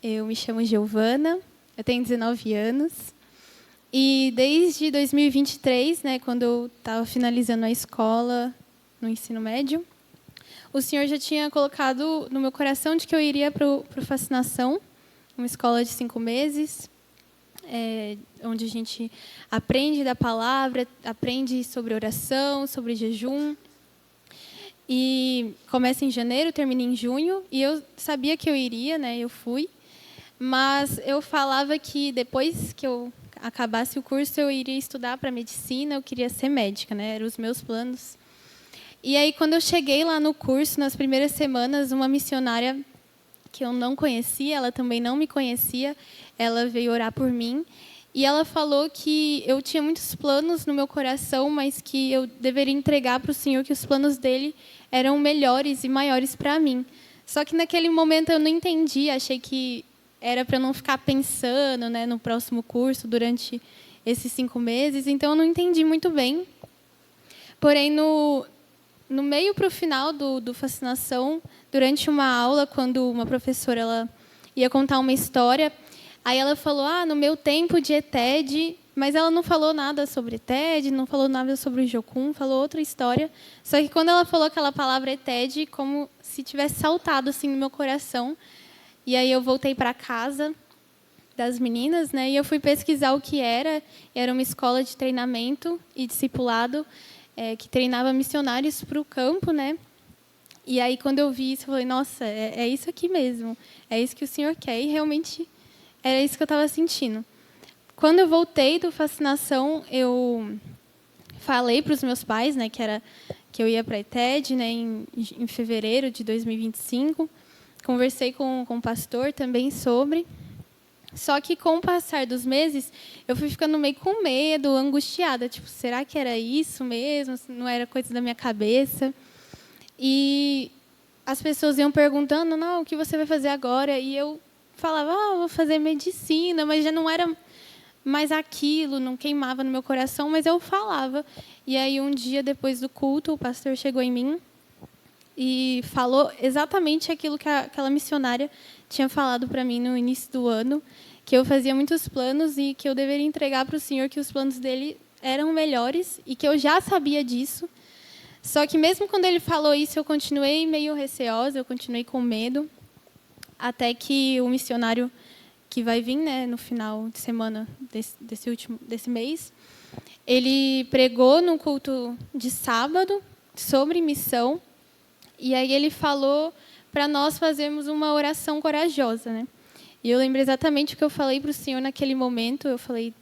Eu me chamo Giovana, eu tenho 19 anos. E desde 2023, né, quando eu estava finalizando a escola, no ensino médio, o Senhor já tinha colocado no meu coração de que eu iria para o Fascinação, uma escola de 5 meses, onde a gente aprende da palavra, aprende sobre oração, sobre jejum. E começa em janeiro, termina em junho, e eu sabia que eu iria, né? Eu fui, mas eu falava que depois que eu acabasse o curso eu iria estudar para medicina, eu queria ser médica, né? Eram os meus planos. E aí quando eu cheguei lá no curso, nas primeiras semanas, uma missionária que eu não conhecia, ela também não me conhecia, ela veio orar por mim. E ela falou que eu tinha muitos planos no meu coração, mas que eu deveria entregar para o Senhor que os planos dele eram melhores e maiores para mim. Só que naquele momento eu não entendi, achei que era para eu não ficar pensando, né, no próximo curso durante esses 5 meses, então eu não entendi muito bem. Porém, no meio para o final do Fascinação, durante uma aula, quando uma professora ela ia contar uma história, aí ela falou, no meu tempo de ETED, mas ela não falou nada sobre ETED, não falou nada sobre o Jocum, falou outra história. Só que quando ela falou aquela palavra ETED, como se tivesse saltado assim no meu coração. E aí eu voltei para casa das meninas, né? E eu fui pesquisar o que era. Era uma escola de treinamento e discipulado que treinava missionários para o campo, né? E aí quando eu vi isso, eu falei, nossa, é isso aqui mesmo. É isso que o Senhor quer. E realmente era isso que eu estava sentindo. Quando eu voltei do Fascinação, eu falei para os meus pais, né, que eu ia para a ETED, né, em fevereiro de 2025. Conversei com o pastor também sobre. Só que, com o passar dos meses, eu fui ficando meio com medo, angustiada. Tipo, será que era isso mesmo? Não era coisa da minha cabeça? E as pessoas iam perguntando, não, o que você vai fazer agora? E eu falava, vou fazer medicina, mas já não era mais aquilo, não queimava no meu coração, mas eu falava. E aí, um dia depois do culto, o pastor chegou em mim e falou exatamente aquilo que aquela missionária tinha falado para mim no início do ano, que eu fazia muitos planos e que eu deveria entregar para o Senhor que os planos dele eram melhores e que eu já sabia disso. Só que mesmo quando ele falou isso, eu continuei meio receosa, eu continuei com medo, até que o missionário que vai vir, né, no final de semana desse mês, ele pregou no culto de sábado sobre missão, e aí ele falou para nós fazermos uma oração corajosa, né? E eu lembro exatamente o que eu falei para o Senhor naquele momento. Eu falei,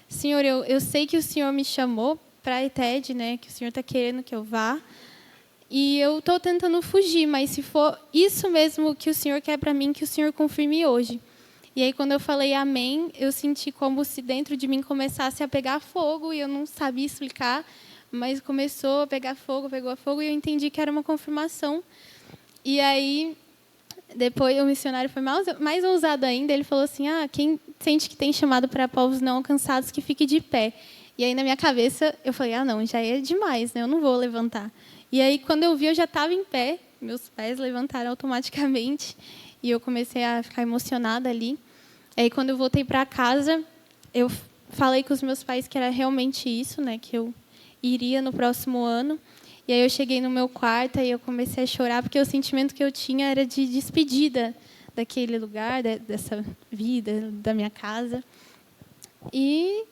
Senhor, eu sei que o Senhor me chamou para a ETED, né? Que o Senhor está querendo que eu vá. E eu estou tentando fugir, mas se for isso mesmo que o Senhor quer para mim, que o Senhor confirme hoje. E aí, quando eu falei amém, eu senti como se dentro de mim começasse a pegar fogo, e eu não sabia explicar, mas começou a pegar fogo, pegou fogo, e eu entendi que era uma confirmação. E aí, depois o missionário foi mais ousado ainda, ele falou assim, quem sente que tem chamado para povos não alcançados, que fique de pé. E aí, na minha cabeça, eu falei, não, já é demais, né? Eu não vou levantar. E aí, quando eu vi, eu já estava em pé, meus pés levantaram automaticamente, e eu comecei a ficar emocionada ali. E aí, quando eu voltei para casa, eu falei com os meus pais que era realmente isso, né? Que eu iria no próximo ano. E aí eu cheguei no meu quarto e eu comecei a chorar, porque o sentimento que eu tinha era de despedida daquele lugar, dessa vida, da minha casa. E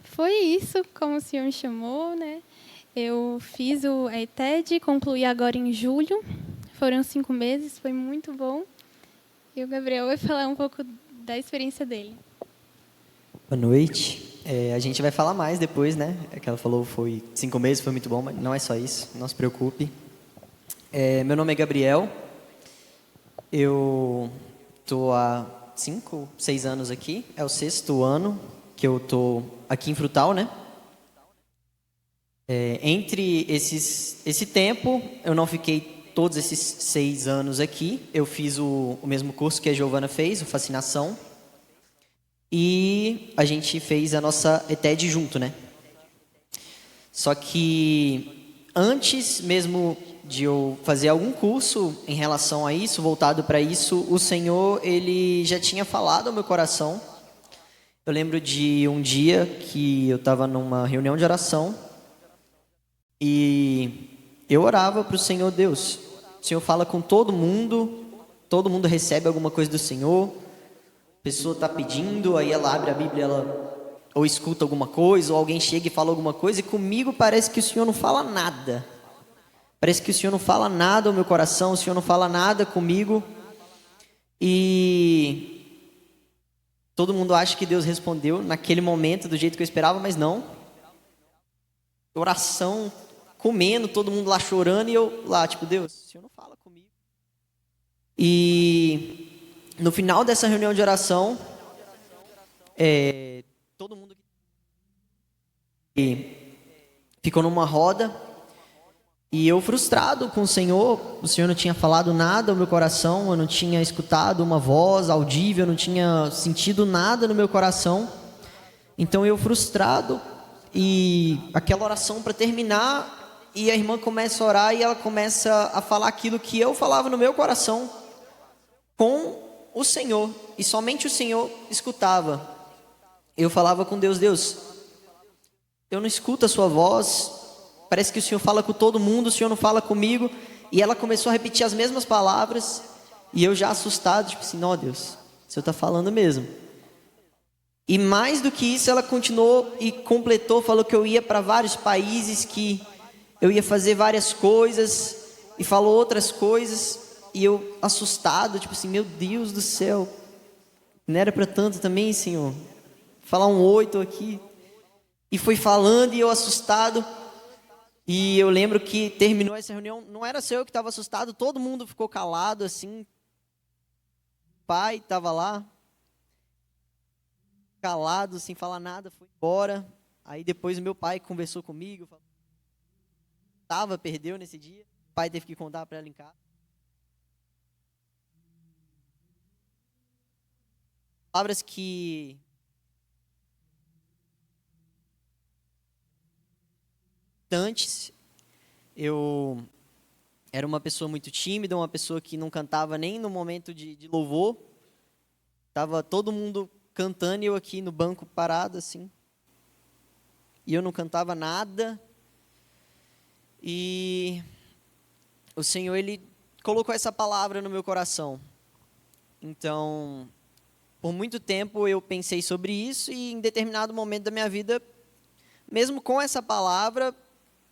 foi isso, como o Senhor me chamou, né? Eu fiz a ETED, concluí agora em julho. Foram 5 meses, foi muito bom. E o Gabriel vai falar um pouco da experiência dele. Boa noite. A gente vai falar mais depois, né? É que ela falou foi 5 meses, foi muito bom, mas não é só isso, não se preocupe. Meu nome é Gabriel. Eu estou há 5, 6 anos aqui. É o 6º ano que eu estou aqui em Frutal, né? Entre esse tempo, eu não fiquei todos esses 6 anos aqui. Eu fiz o mesmo curso que a Giovana fez, o Fascinação. E a gente fez a nossa ETED junto, né? Só que antes mesmo de eu fazer algum curso em relação a isso, voltado para isso, o Senhor, Ele já tinha falado ao meu coração. Eu lembro de um dia que eu estava numa reunião de oração e eu orava para o Senhor: Deus, o Senhor fala com todo mundo recebe alguma coisa do Senhor, a pessoa está pedindo, aí ela abre a Bíblia, ela ou escuta alguma coisa, ou alguém chega e fala alguma coisa, e comigo parece que o Senhor não fala nada. Parece que o Senhor não fala nada ao meu coração, o Senhor não fala nada comigo. E todo mundo acha que Deus respondeu naquele momento do jeito que eu esperava, mas não. Oração, comendo, todo mundo lá chorando e eu lá, tipo, Deus, o Senhor não fala comigo. E no final dessa reunião de oração, todo mundo ficou numa roda e eu frustrado com o Senhor não tinha falado nada ao meu coração, eu não tinha escutado uma voz audível, eu não tinha sentido nada no meu coração. Então eu frustrado, e aquela oração para terminar, e a irmã começa a orar e ela começa a falar aquilo que eu falava no meu coração com o Senhor, e somente o Senhor escutava. Eu falava com Deus: Deus, eu não escuto a sua voz, parece que o Senhor fala com todo mundo, o Senhor não fala comigo. E ela começou a repetir as mesmas palavras, e eu já assustado, tipo assim, não, Deus, o Senhor está falando mesmo. E mais do que isso, ela continuou e completou, falou que eu ia para vários países, que eu ia fazer várias coisas, e falou outras coisas, e eu assustado, tipo assim, meu Deus do céu, não era para tanto também, Senhor, falar um 8 aqui. E foi falando e eu assustado. E eu lembro que terminou essa reunião, não era só eu que estava assustado, todo mundo ficou calado assim. O pai estava lá, calado, sem falar nada, foi embora. Aí depois o meu pai conversou comigo, falou, perdeu nesse dia, o pai teve que contar para ela em casa. Palavras que antes eu era uma pessoa muito tímida, uma pessoa que não cantava nem no momento de louvor. Tava todo mundo cantando e eu aqui no banco parado assim. E eu não cantava nada. E o Senhor, Ele colocou essa palavra no meu coração. Então, por muito tempo eu pensei sobre isso, e em determinado momento da minha vida, mesmo com essa palavra,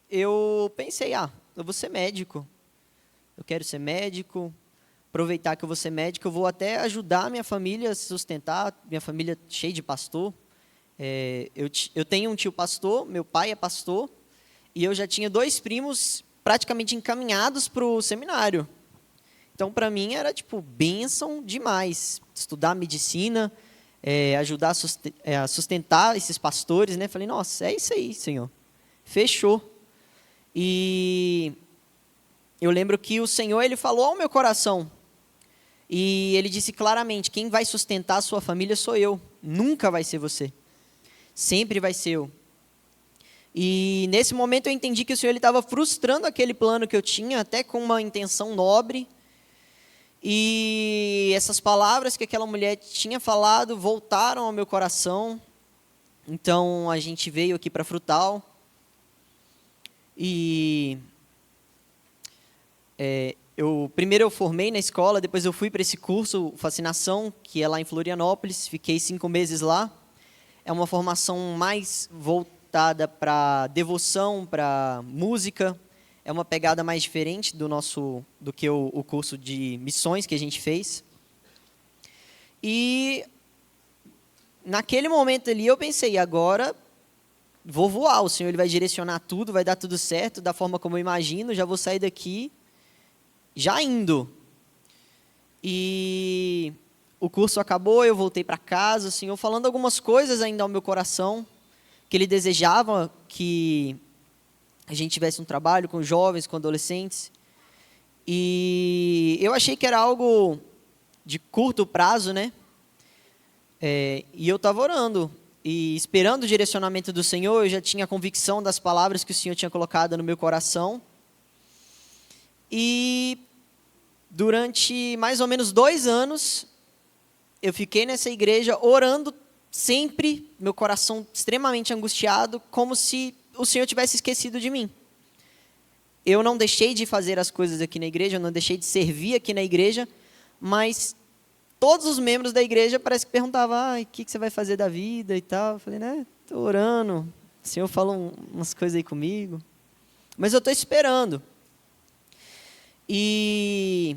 eu pensei, eu vou ser médico. Eu quero ser médico, aproveitar que eu vou ser médico, eu vou até ajudar a minha família a se sustentar, minha família cheia de pastor. Eu tenho um tio pastor, meu pai é pastor, e eu já tinha 2 primos praticamente encaminhados para o seminário. Então, para mim, era tipo bênção demais. Estudar medicina, ajudar a sustentar esses pastores, né? Falei, nossa, é isso aí, Senhor. Fechou. E eu lembro que o Senhor, Ele falou ao meu coração. E Ele disse claramente, quem vai sustentar a sua família sou eu. Nunca vai ser você. Sempre vai ser eu. E nesse momento eu entendi que o Senhor estava frustrando aquele plano que eu tinha, até com uma intenção nobre. E essas palavras que aquela mulher tinha falado voltaram ao meu coração. Então a gente veio aqui para Frutal. E primeiro eu formei na escola, depois eu fui para esse curso Fascinação, que é lá em Florianópolis. Fiquei 5 meses lá. É uma formação mais voltada para devoção, para música. É uma pegada mais diferente do que o curso de missões que a gente fez. E naquele momento ali eu pensei, agora vou voar, o Senhor, Ele vai direcionar tudo, vai dar tudo certo, da forma como eu imagino, já vou sair daqui já indo. E o curso acabou, eu voltei para casa, o Senhor falando algumas coisas ainda ao meu coração, que Ele desejava que a gente tivesse um trabalho com jovens, com adolescentes. E eu achei que era algo de curto prazo, né? E eu estava orando e esperando o direcionamento do Senhor. Eu já tinha a convicção das palavras que o Senhor tinha colocado no meu coração. E durante mais ou menos 2 anos, eu fiquei nessa igreja orando sempre, meu coração extremamente angustiado, como se o Senhor tivesse esquecido de mim. Eu não deixei de fazer as coisas aqui na igreja, eu não deixei de servir aqui na igreja, mas todos os membros da igreja parece que perguntavam, o que você vai fazer da vida e tal. Eu falei, né, estou orando, o Senhor falou umas coisas aí comigo, mas eu estou esperando. E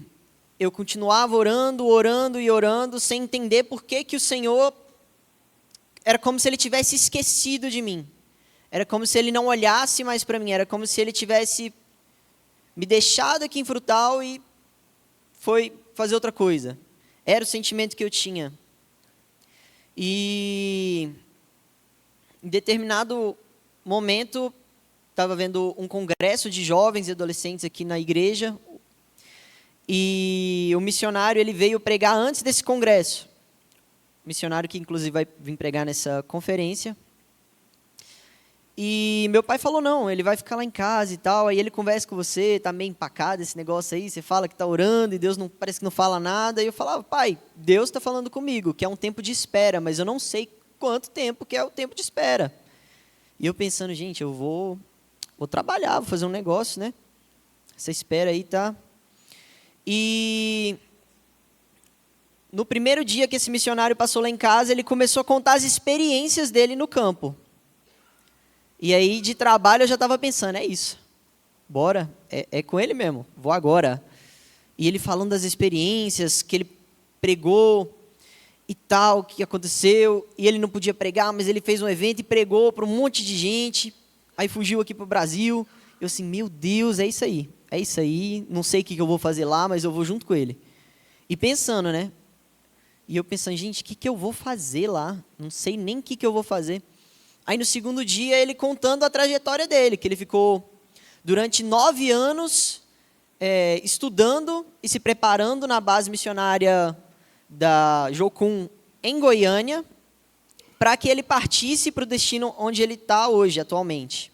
eu continuava orando, orando e orando, sem entender por que o Senhor, era como se Ele tivesse esquecido de mim. Era como se Ele não olhasse mais para mim, era como se Ele tivesse me deixado aqui em Frutal e foi fazer outra coisa. Era o sentimento que eu tinha. E em determinado momento, estava vendo um congresso de jovens e adolescentes aqui na igreja, e o missionário ele veio pregar antes desse congresso. Missionário que inclusive vai vir pregar nessa conferência. E meu pai falou, não, ele vai ficar lá em casa e tal, aí ele conversa com você, tá meio empacado esse negócio aí, você fala que tá orando e Deus não, parece que não fala nada. E eu falava, pai, Deus está falando comigo, que é um tempo de espera, mas eu não sei quanto tempo que é o tempo de espera. E eu pensando, gente, eu vou trabalhar, vou fazer um negócio, né? Essa espera aí tá... E no primeiro dia que esse missionário passou lá em casa, ele começou a contar as experiências dele no campo. E aí, de trabalho, eu já estava pensando, é isso. Bora, é com ele mesmo, vou agora. E ele falando das experiências que ele pregou e tal, o que aconteceu. E ele não podia pregar, mas ele fez um evento e pregou para um monte de gente. Aí fugiu aqui para o Brasil. Eu assim, meu Deus, é isso aí. É isso aí, não sei o que eu vou fazer lá, mas eu vou junto com ele. E pensando, né? E eu pensando, gente, o que eu vou fazer lá? Não sei nem o que eu vou fazer. Aí no segundo dia, ele contando a trajetória dele, que ele ficou durante 9 anos estudando e se preparando na base missionária da Jocum em Goiânia, para que ele partisse para o destino onde ele está hoje, atualmente.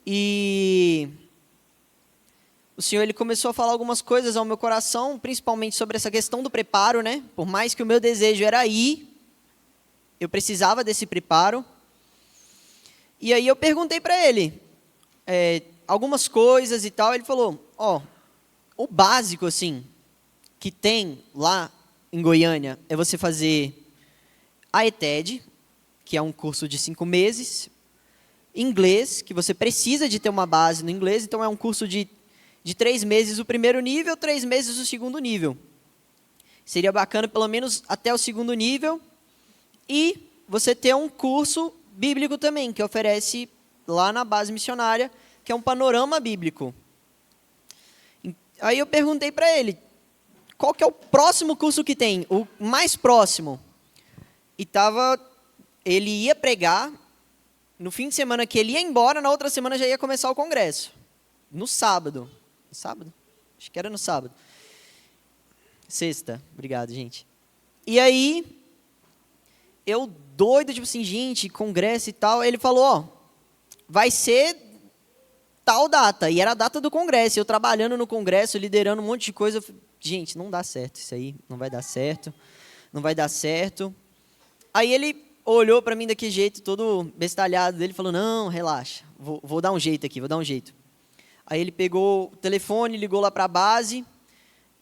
E o Senhor ele começou a falar algumas coisas ao meu coração, principalmente sobre essa questão do preparo, né? Por mais que o meu desejo era ir, eu precisava desse preparo. E aí eu perguntei para ele algumas coisas e tal. Ele falou, o básico assim que tem lá em Goiânia é você fazer a ETED, que é um curso de 5 meses, inglês, que você precisa de ter uma base no inglês, então é um curso de 3 meses o primeiro nível, 3 meses o segundo nível. Seria bacana pelo menos até o segundo nível. E você ter um curso bíblico também, que oferece lá na base missionária, que é um panorama bíblico. Aí eu perguntei para ele, qual que é o próximo curso que tem? O mais próximo. E ele ia pregar, no fim de semana que ele ia embora, na outra semana já ia começar o congresso. No sábado. Sábado? Acho que era no sábado. Sexta. Obrigado, gente. E aí, eu doido, tipo assim, gente, congresso e tal. Ele falou, vai ser tal data. E era a data do congresso. Eu trabalhando no congresso, liderando um monte de coisa. Eu falei, gente, não dá certo isso aí. Não vai dar certo. Não vai dar certo. Aí ele olhou para mim daquele jeito, todo bestalhado dele, e falou, não, relaxa. Vou dar um jeito aqui, vou dar um jeito. Aí ele pegou o telefone, ligou lá para a base,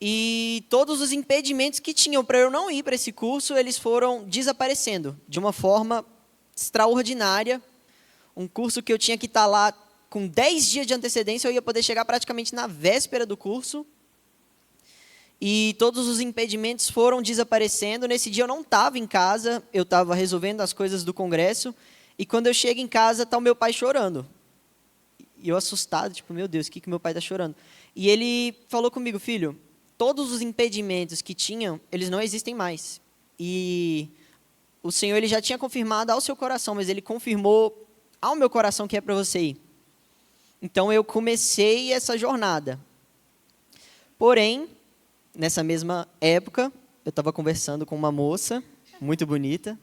e todos os impedimentos que tinham para eu não ir para esse curso, eles foram desaparecendo de uma forma extraordinária. Um curso que eu tinha que estar lá com 10 dias de antecedência, eu ia poder chegar praticamente na véspera do curso. E todos os impedimentos foram desaparecendo. Nesse dia eu não estava em casa, eu estava resolvendo as coisas do congresso, e quando eu chego em casa, está o meu pai chorando. E eu assustado, tipo, meu Deus, o que meu pai está chorando? E ele falou comigo, filho, todos os impedimentos que tinham, eles não existem mais. E o Senhor ele já tinha confirmado ao seu coração, mas ele confirmou ao meu coração que é para você ir. Então eu comecei essa jornada. Porém, nessa mesma época, eu estava conversando com uma moça, muito bonita,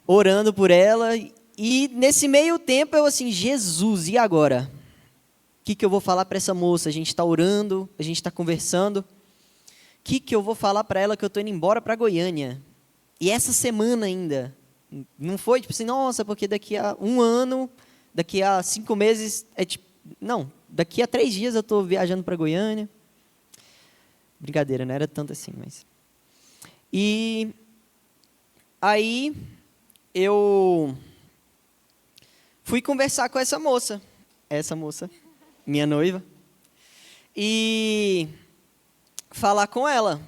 orando por ela. E nesse meio tempo eu assim, Jesus, e agora? que eu vou falar para essa moça? A gente está orando, a gente está conversando. O que eu vou falar para ela que eu estou indo embora para Goiânia? E essa semana ainda. Não foi tipo assim, nossa, porque daqui a 1 ano, daqui a 5 meses, não, daqui a 3 dias eu estou viajando para Goiânia. Brincadeira, não era tanto assim, mas... E aí eu fui conversar com essa moça, minha noiva, e falar com ela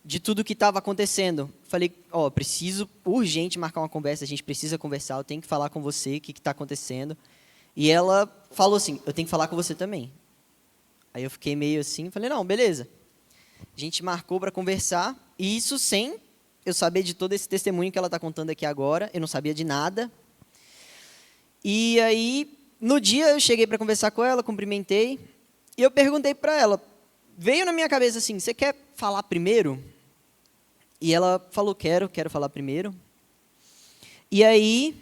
de tudo que estava acontecendo. Falei, preciso urgente marcar uma conversa, a gente precisa conversar, eu tenho que falar com você, o que está acontecendo. E ela falou assim, eu tenho que falar com você também. Aí eu fiquei meio assim, falei, não, beleza. A gente marcou para conversar, e isso sem eu saber de todo esse testemunho que ela está contando aqui agora, eu não sabia de nada. E aí, no dia, eu cheguei para conversar com ela, cumprimentei, e eu perguntei para ela, veio na minha cabeça assim, você quer falar primeiro? E ela falou, quero falar primeiro. E aí,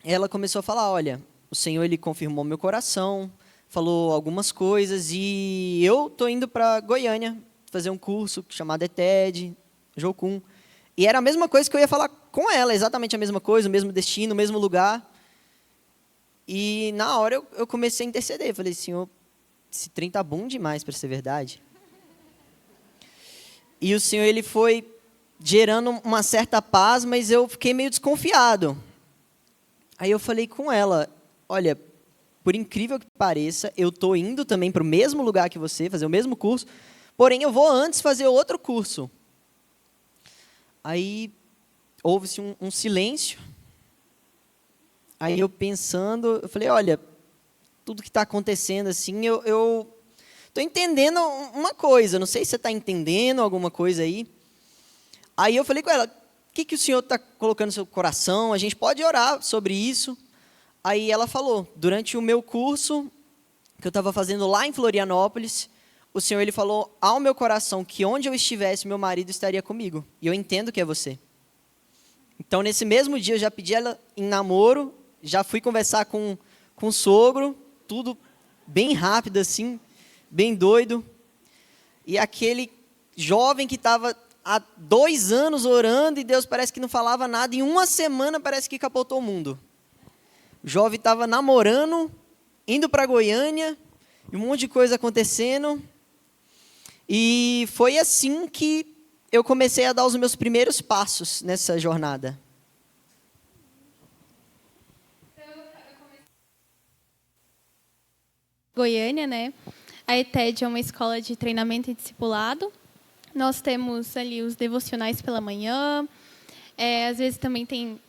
ela começou a falar, olha, o Senhor, Ele confirmou meu coração, falou algumas coisas, e eu estou indo para Goiânia, fazer um curso chamado ETED, Jocum. E era a mesma coisa que eu ia falar com ela, exatamente a mesma coisa, o mesmo destino, o mesmo lugar. E na hora eu comecei a interceder. Falei, Senhor, esse trem tá bom demais para ser verdade. E o Senhor, Ele foi gerando uma certa paz, mas eu fiquei meio desconfiado. Aí eu falei com ela, olha, por incrível que pareça, eu estou indo também para o mesmo lugar que você, fazer o mesmo curso, porém, eu vou antes fazer outro curso. Aí, houve-se um silêncio. Aí, eu pensando, eu falei, olha, tudo que está acontecendo, assim, eu estou entendendo uma coisa, não sei se você está entendendo alguma coisa aí. Aí, eu falei com ela, o que o Senhor está colocando no seu coração? A gente pode orar sobre isso. Aí, ela falou, durante o meu curso, que eu estava fazendo lá em Florianópolis, o Senhor, Ele falou ao meu coração que onde eu estivesse, meu marido estaria comigo. E eu entendo que é você. Então, nesse mesmo dia, eu já pedi ela em namoro, já fui conversar com o sogro, tudo bem rápido assim, bem doido. E aquele jovem que estava há 2 anos orando e Deus parece que não falava nada, em 1 semana parece que capotou o mundo. O jovem estava namorando, indo para Goiânia, e um monte de coisa acontecendo. E foi assim que eu comecei a dar os meus primeiros passos nessa jornada. Goiânia, né? A ETED é uma escola de treinamento e discipulado. Nós temos ali os devocionais pela manhã. Às vezes também tem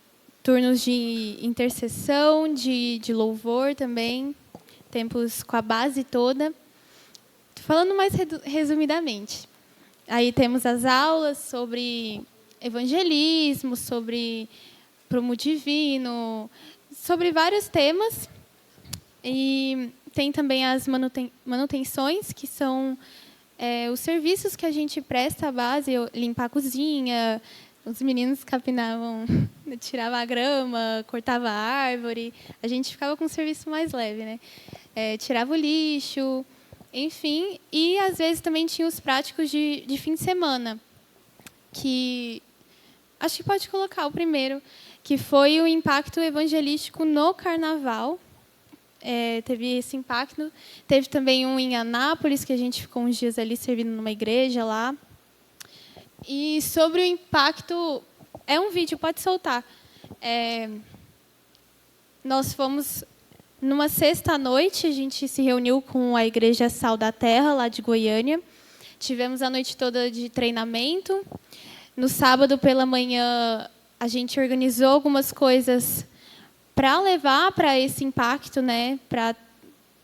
turnos de intercessão, de louvor também. Tempos com a base toda. Falando mais resumidamente, aí temos as aulas sobre evangelismo, sobre prumo divino, sobre vários temas. E tem também as manutenções, que são os serviços que a gente presta à base, limpar a cozinha, os meninos capinavam, tiravam a grama, cortava a árvore, a gente ficava com um serviço mais leve, né? Tirava o lixo... Enfim, e às vezes também tinha os práticos de fim de semana, que acho que pode colocar o primeiro, que foi o impacto evangelístico no Carnaval. Teve esse impacto. Teve também um em Anápolis, que a gente ficou uns dias ali servindo numa igreja lá. E sobre o impacto, é um vídeo, pode soltar. Nós fomos... Numa sexta-noite, a gente se reuniu com a Igreja Sal da Terra, lá de Goiânia. Tivemos a noite toda de treinamento. No sábado, pela manhã, a gente organizou algumas coisas para levar para esse impacto, né? Para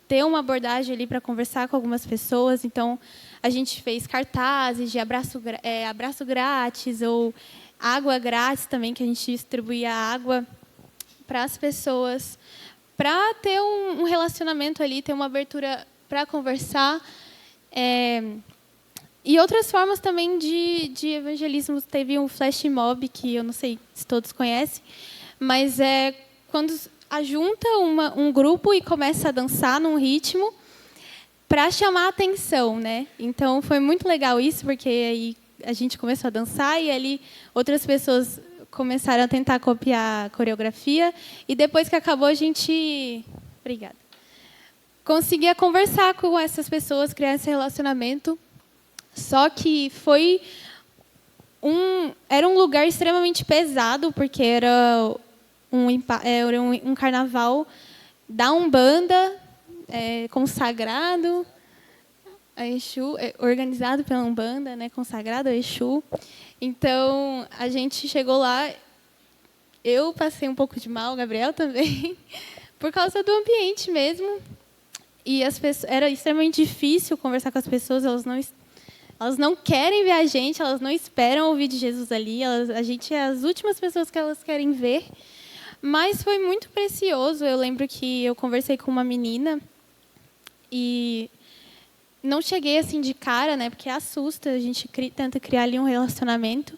ter uma abordagem ali para conversar com algumas pessoas. Então, a gente fez cartazes de abraço grátis ou água grátis também, que a gente distribuía água para as pessoas, para ter um relacionamento ali, ter uma abertura para conversar. E outras formas também de evangelismo. Teve um flash mob, que eu não sei se todos conhecem, mas é quando ajunta um grupo e começa a dançar num ritmo, para chamar a atenção, né? Então foi muito legal isso, porque aí a gente começou a dançar e ali outras pessoas começaram a tentar copiar a coreografia e depois que acabou a gente, obrigada, conseguia conversar com essas pessoas, criar esse relacionamento. Só que era um lugar extremamente pesado, porque era um carnaval da Umbanda, consagrado a Exu, organizado pela Umbanda, né, consagrado a Exu. Então, a gente chegou lá, eu passei um pouco de mal, o Gabriel também, por causa do ambiente mesmo. E era extremamente difícil conversar com as pessoas, elas não querem ver a gente, elas não esperam ouvir de Jesus ali, a gente é as últimas pessoas que elas querem ver. Mas foi muito precioso. Eu lembro que eu conversei com uma menina e não cheguei assim de cara, né, porque assusta, a gente tenta criar ali um relacionamento.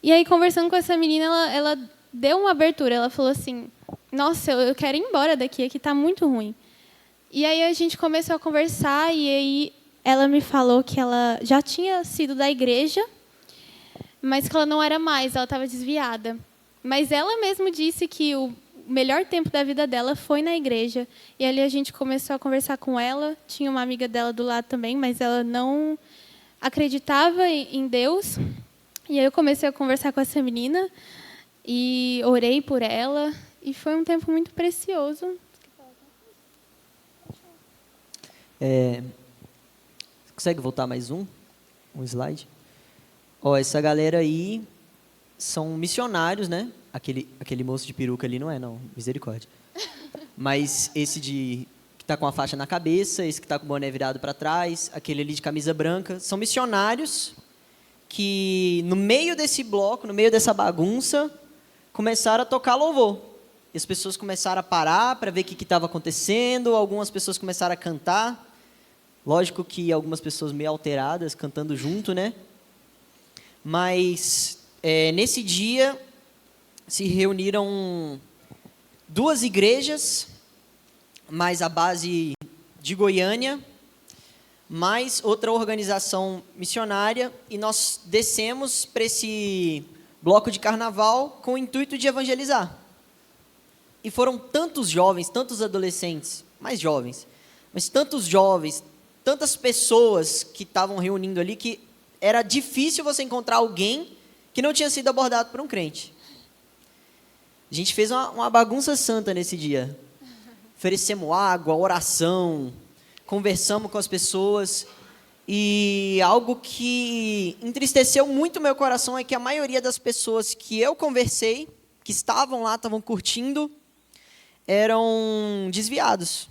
E aí, conversando com essa menina, ela deu uma abertura, ela falou assim, nossa, eu quero ir embora daqui, aqui está muito ruim. E aí a gente começou a conversar e aí ela me falou que ela já tinha sido da igreja, mas que ela não era mais, ela estava desviada. Mas ela mesma disse que o melhor tempo da vida dela foi na igreja. E ali a gente começou a conversar com ela. Tinha uma amiga dela do lado também, mas ela não acreditava em Deus. E aí eu comecei a conversar com essa menina e orei por ela. E foi um tempo muito precioso. Consegue voltar mais um slide? Essa galera aí são missionários, né? Aquele moço de peruca ali não é, não. Misericórdia. Mas esse que está com a faixa na cabeça, esse que está com o boné virado para trás, aquele ali de camisa branca, são missionários que, no meio desse bloco, no meio dessa bagunça, começaram a tocar louvor. E as pessoas começaram a parar para ver o que estava acontecendo, algumas pessoas começaram a cantar. Lógico que algumas pessoas meio alteradas, cantando junto, né? Mas, nesse dia, se reuniram 2 igrejas, mais a base de Goiânia, mais outra organização missionária, e nós descemos para esse bloco de carnaval com o intuito de evangelizar. E foram tantos jovens, tantos adolescentes, mais jovens, mas tantos jovens, tantas pessoas que estavam reunindo ali, que era difícil você encontrar alguém que não tinha sido abordado por um crente. A gente fez uma bagunça santa nesse dia. Oferecemos água, oração, conversamos com as pessoas. E algo que entristeceu muito meu coração é que a maioria das pessoas que eu conversei, que estavam lá, estavam curtindo, eram desviados.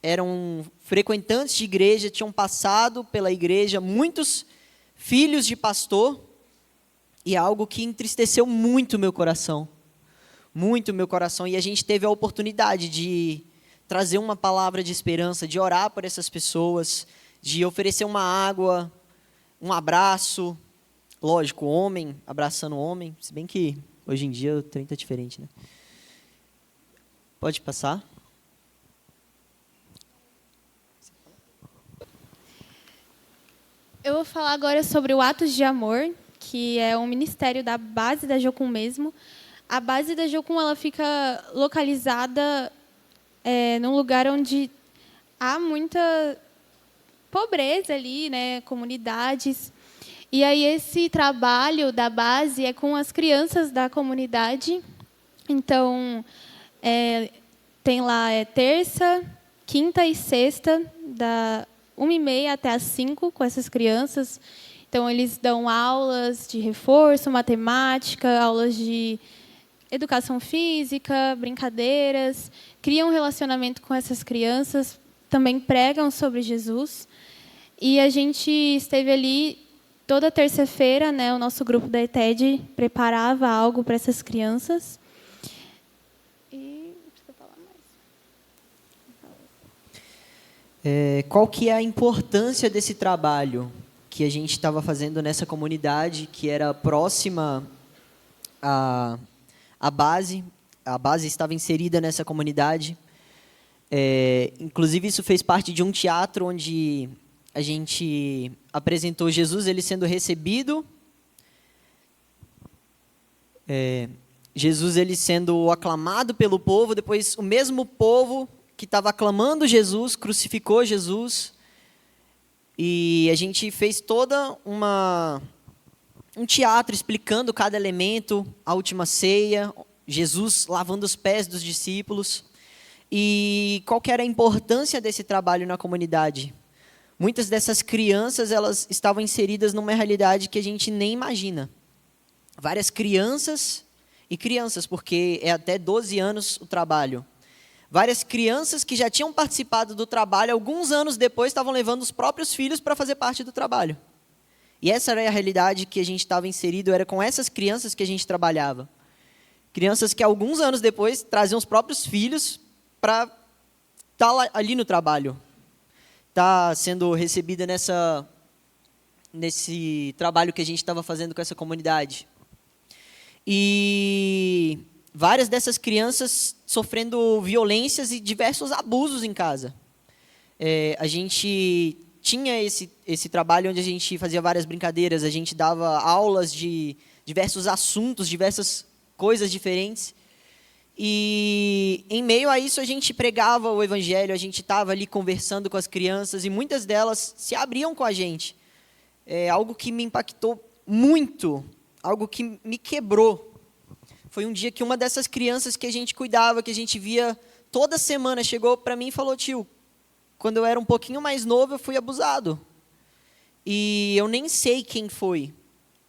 Eram frequentantes de igreja, tinham passado pela igreja, muitos filhos de pastor, e é algo que entristeceu muito meu coração. Muito meu coração. E a gente teve a oportunidade de trazer uma palavra de esperança, de orar por essas pessoas, de oferecer uma água, um abraço. Lógico, homem abraçando homem, se bem que hoje em dia o trem está diferente, né? Pode passar. Eu vou falar agora sobre o Atos de Amor, que é um ministério da base da Jocum mesmo. A base da Jocum, ela fica localizada num lugar onde há muita pobreza ali, né, comunidades. E aí esse trabalho da base é com as crianças da comunidade. Então, tem lá terça, quinta e sexta, da 1h30 até as 5 com essas crianças. Então, eles dão aulas de reforço, matemática, aulas de educação física, brincadeiras, criam um relacionamento com essas crianças, também pregam sobre Jesus. E a gente esteve ali toda terça-feira, né, o nosso grupo da ETED preparava algo para essas crianças. Qual que é a importância desse trabalho que a gente estava fazendo nessa comunidade, que era próxima à base? A base estava inserida nessa comunidade. Inclusive, isso fez parte de um teatro onde a gente apresentou Jesus, ele sendo recebido, Jesus ele sendo aclamado pelo povo, depois o mesmo povo que estava aclamando Jesus, crucificou Jesus, e a gente fez toda um teatro explicando cada elemento, a última ceia, Jesus lavando os pés dos discípulos, e qual que era a importância desse trabalho na comunidade. Muitas dessas crianças, elas estavam inseridas numa realidade que a gente nem imagina. Várias crianças, porque é até 12 anos o trabalho. Várias crianças que já tinham participado do trabalho, alguns anos depois estavam levando os próprios filhos para fazer parte do trabalho. E essa era a realidade que a gente estava inserido, era com essas crianças que a gente trabalhava. Crianças que alguns anos depois traziam os próprios filhos para estar ali no trabalho. Está sendo recebida nesse trabalho que a gente estava fazendo com essa comunidade. E várias dessas crianças sofrendo violências e diversos abusos em casa. A gente tinha esse trabalho onde a gente fazia várias brincadeiras, a gente dava aulas de diversos assuntos, diversas coisas diferentes. E em meio a isso a gente pregava o evangelho, a gente estava ali conversando com as crianças e muitas delas se abriam com a gente. Algo que me impactou muito, algo que me quebrou. Foi um dia que uma dessas crianças que a gente cuidava, que a gente via toda semana, chegou para mim e falou: tio, quando eu era um pouquinho mais novo eu fui abusado. E eu nem sei quem foi,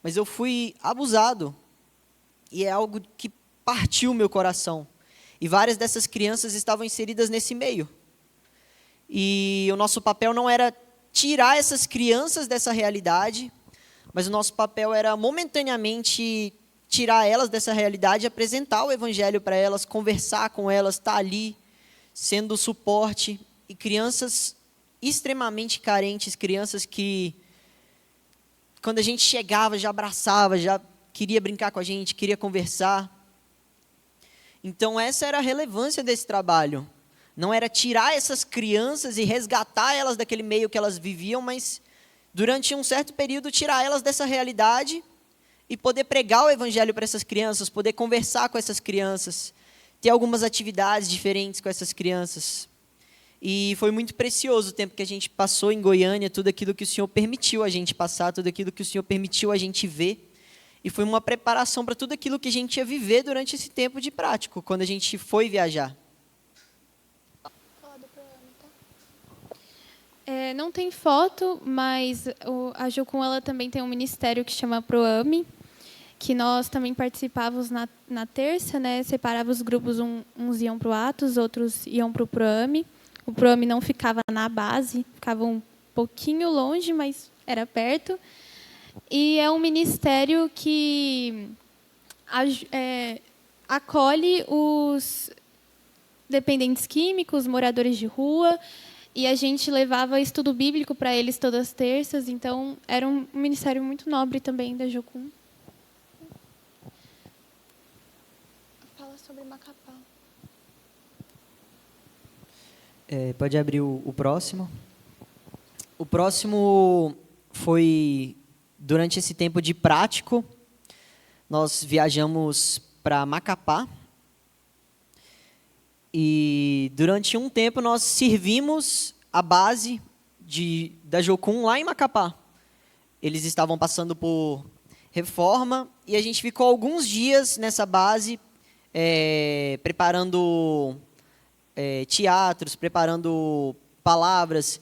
mas eu fui abusado. E é algo que partiu o meu coração. E várias dessas crianças estavam inseridas nesse meio. E o nosso papel não era tirar essas crianças dessa realidade, mas o nosso papel era momentaneamente tirar elas dessa realidade, apresentar o evangelho para elas, conversar com elas, estar ali, sendo suporte. E crianças extremamente carentes, crianças que, quando a gente chegava, já abraçava, já queria brincar com a gente, queria conversar. Então, essa era a relevância desse trabalho. Não era tirar essas crianças e resgatar elas daquele meio que elas viviam, mas, durante um certo período, tirar elas dessa realidade e poder pregar o evangelho para essas crianças, poder conversar com essas crianças, ter algumas atividades diferentes com essas crianças. E foi muito precioso o tempo que a gente passou em Goiânia, tudo aquilo que o Senhor permitiu a gente passar, tudo aquilo que o Senhor permitiu a gente ver. E foi uma preparação para tudo aquilo que a gente ia viver durante esse tempo de prático, quando a gente foi viajar. Não tem foto, mas a Jocum ela também tem um ministério que chama Proame, que nós também participávamos na terça, né? Separava os grupos, uns iam para o Atos, outros iam para o Proame. O Proame não ficava na base, ficava um pouquinho longe, mas era perto. E é um ministério que acolhe os dependentes químicos, moradores de rua, e a gente levava estudo bíblico para eles todas as terças, então era um ministério muito nobre também da Jocum. Fala sobre Macapá. Pode abrir o próximo. O próximo foi, durante esse tempo de prático, nós viajamos para Macapá. E durante um tempo nós servimos a base da Jocum lá em Macapá. Eles estavam passando por reforma e a gente ficou alguns dias nessa base preparando teatros, preparando palavras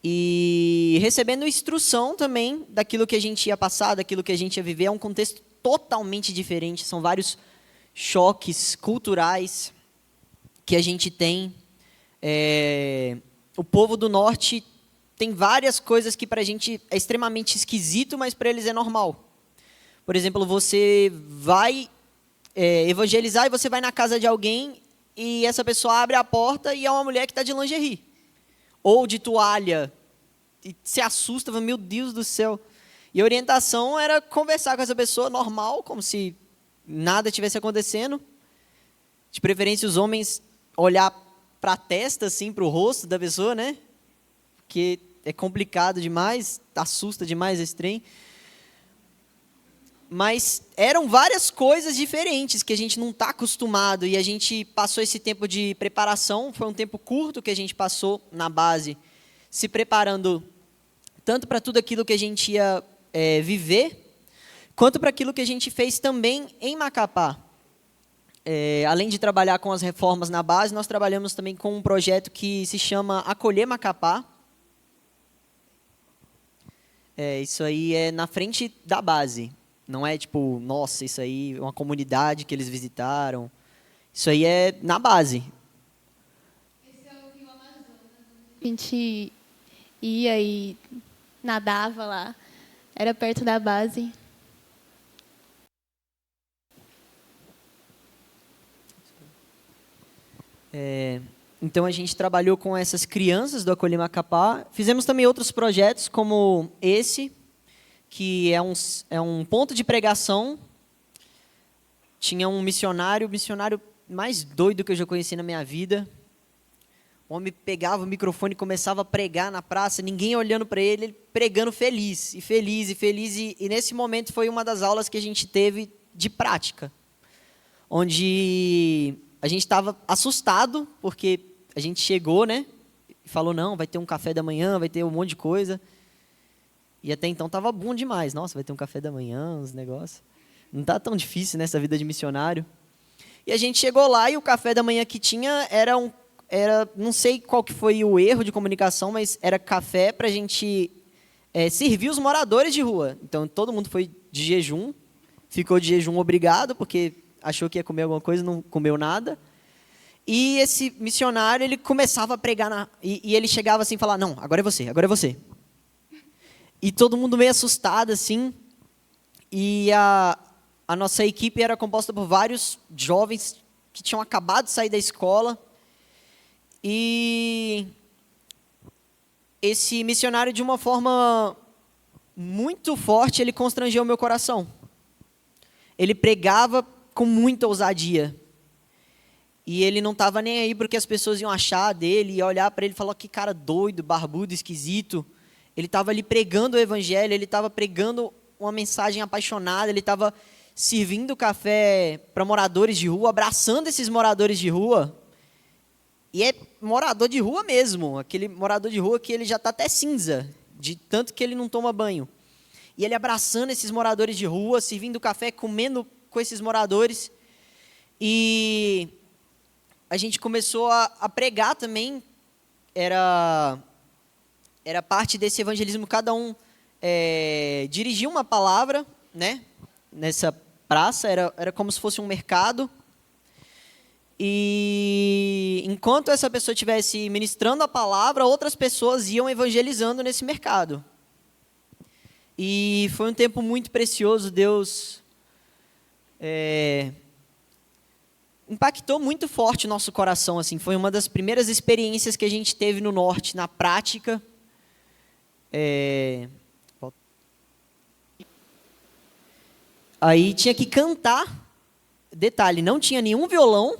e recebendo instrução também daquilo que a gente ia passar, daquilo que a gente ia viver. É um contexto totalmente diferente, são vários choques culturais que a gente tem. O povo do norte tem várias coisas que para a gente é extremamente esquisito, mas para eles é normal. Por exemplo, você vai evangelizar e você vai na casa de alguém e essa pessoa abre a porta e é uma mulher que está de lingerie ou de toalha e se assusta, meu Deus do céu. E a orientação era conversar com essa pessoa normal, como se nada tivesse acontecendo. De preferência, os homens olhar para a testa, assim, para o rosto da pessoa, né? Porque é complicado demais, assusta demais esse trem. Mas eram várias coisas diferentes que a gente não está acostumado, e a gente passou esse tempo de preparação, foi um tempo curto que a gente passou na base, se preparando tanto para tudo aquilo que a gente ia viver, quanto para aquilo que a gente fez também em Macapá. Além de trabalhar com as reformas na base, nós trabalhamos também com um projeto que se chama Acolher Macapá. Isso aí é na frente da base. Não é tipo, nossa, isso aí é uma comunidade que eles visitaram. Isso aí é na base. Esse é o Rio Amazonas. A gente ia e nadava lá. Era perto da base. Então a gente trabalhou com essas crianças do Acolher Macapá. Fizemos também outros projetos como esse, que é um ponto de pregação. Tinha um missionário, o missionário mais doido que eu já conheci na minha vida. O homem pegava o microfone e começava a pregar na praça, ninguém olhando para ele, ele pregando feliz, e feliz, e feliz. E nesse momento foi uma das aulas que a gente teve de prática, onde a gente estava assustado, porque a gente chegou, né, e falou, não, vai ter um café da manhã, vai ter um monte de coisa. E até então estava bom demais. Nossa, vai ter um café da manhã, uns negócios. Não está tão difícil nessa vida de missionário. E a gente chegou lá e o café da manhã que tinha era não sei qual que foi o erro de comunicação, mas era café para a gente servir os moradores de rua. Então todo mundo foi de jejum, ficou de jejum obrigado, porque achou que ia comer alguma coisa, não comeu nada. E esse missionário, ele começava a pregar, e ele chegava assim e falava, não, agora é você, agora é você. E todo mundo meio assustado, assim. E a nossa equipe era composta por vários jovens que tinham acabado de sair da escola. E esse missionário, de uma forma muito forte, ele constrangeu o meu coração. Ele pregava com muita ousadia. E ele não estava nem aí porque as pessoas iam achar dele, ia olhar para ele e falar, que cara doido, barbudo, esquisito. Ele estava ali pregando o evangelho, ele estava pregando uma mensagem apaixonada, ele estava servindo café para moradores de rua, abraçando esses moradores de rua. E é morador de rua mesmo, aquele morador de rua que ele já está até cinza, de tanto que ele não toma banho. E ele abraçando esses moradores de rua, servindo café, comendo com esses moradores. E a gente começou a pregar também, era parte desse evangelismo, cada um dirigia uma palavra, né, nessa praça, era como se fosse um mercado. E enquanto essa pessoa estivesse ministrando a palavra, outras pessoas iam evangelizando nesse mercado. E foi um tempo muito precioso. Deus impactou muito forte o nosso coração. Assim, foi uma das primeiras experiências que a gente teve no norte, na prática. Aí tinha que cantar. Detalhe, não tinha nenhum violão.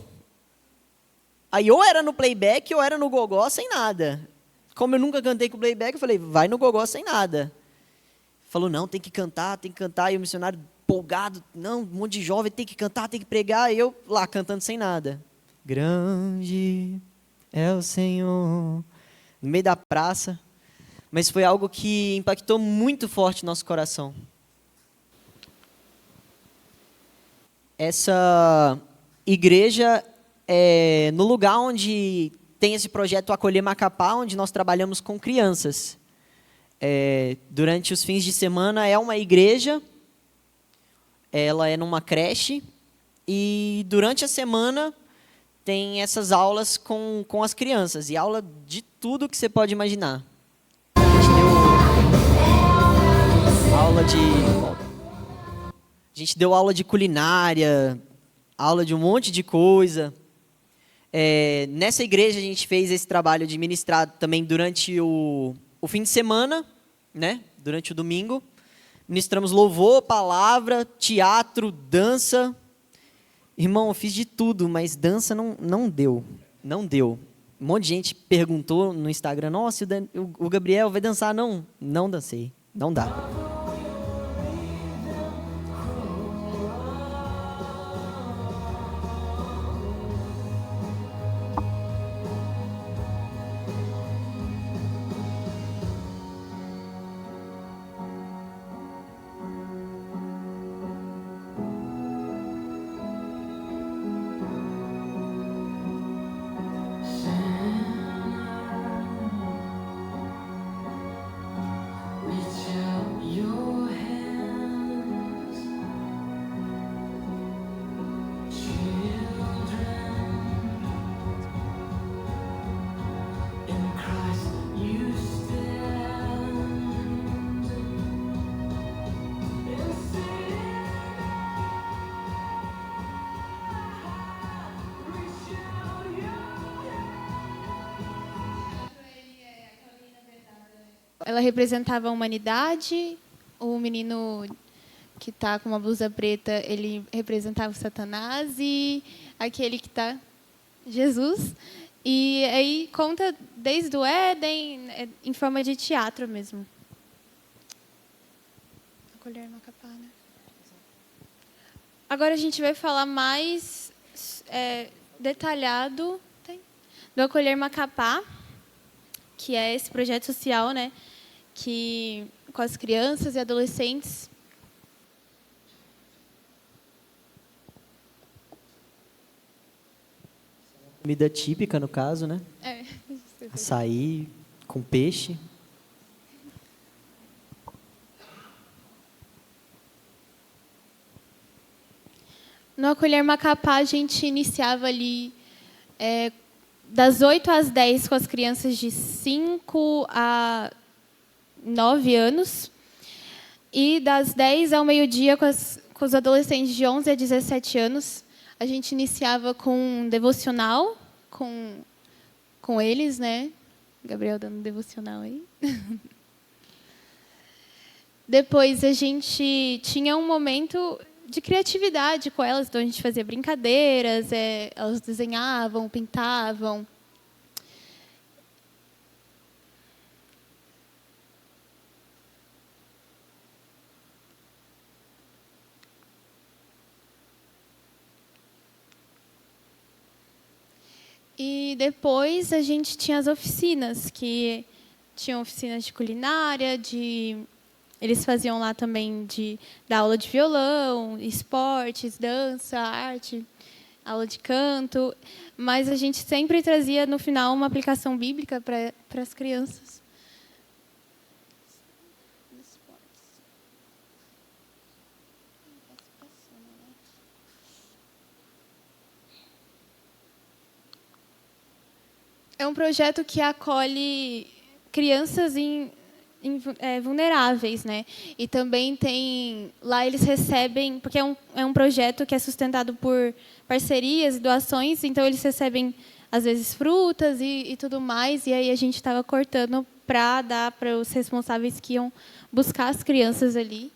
Aí ou era no playback ou era no gogó sem nada. Como eu nunca cantei com playback, eu falei, vai no gogó sem nada. Falou, não, tem que cantar. E o missionário empolgado, não, um monte de jovem, tem que cantar, tem que pregar. E eu lá cantando sem nada. Grande é o Senhor. No meio da praça. Mas foi algo que impactou muito forte o nosso coração. Essa igreja no lugar onde tem esse projeto Acolher Macapá, onde nós trabalhamos com crianças. Durante os fins de semana é uma igreja, ela é numa creche, e durante a semana tem essas aulas com as crianças, e aula de tudo que você pode imaginar. A gente deu aula de culinária, aula de um monte de coisa. Nessa igreja a gente fez esse trabalho de ministrar também durante o fim de semana, né? Durante o domingo. Ministramos louvor, palavra, teatro, dança. Irmão, eu fiz de tudo, mas dança não deu. Não deu. Um monte de gente perguntou no Instagram, nossa, o Gabriel vai dançar? Não, não dancei, não dá. Ela representava a humanidade, o menino que está com uma blusa preta, ele representava o Satanás, e aquele que está Jesus. E aí conta desde o Éden, em forma de teatro mesmo. Acolher Macapá, né? Agora a gente vai falar mais detalhado do Acolher Macapá, que é esse projeto social, né, que com as crianças e adolescentes. Comida típica, no caso, né? É. Açaí com peixe. No Acolher Macapá, a gente iniciava ali das 8 às 10 com as crianças de 5 a 9 anos. E das 10 ao meio-dia com os adolescentes de 11 a 17 anos. A gente iniciava com um devocional com eles, né? Gabriel dando devocional aí. Depois a gente tinha um momento de criatividade com elas, então a gente fazia brincadeiras, elas desenhavam, pintavam. E depois a gente tinha as oficinas, que tinham oficinas de culinária, eles faziam lá também da aula de violão, esportes, dança, arte, aula de canto. Mas a gente sempre trazia, no final, uma aplicação bíblica para as crianças. É um projeto que acolhe crianças vulneráveis, né? E também lá eles recebem, porque é um projeto que é sustentado por parcerias e doações, então eles recebem às vezes frutas e tudo mais, e aí a gente estava cortando para dar para os responsáveis que iam buscar as crianças ali.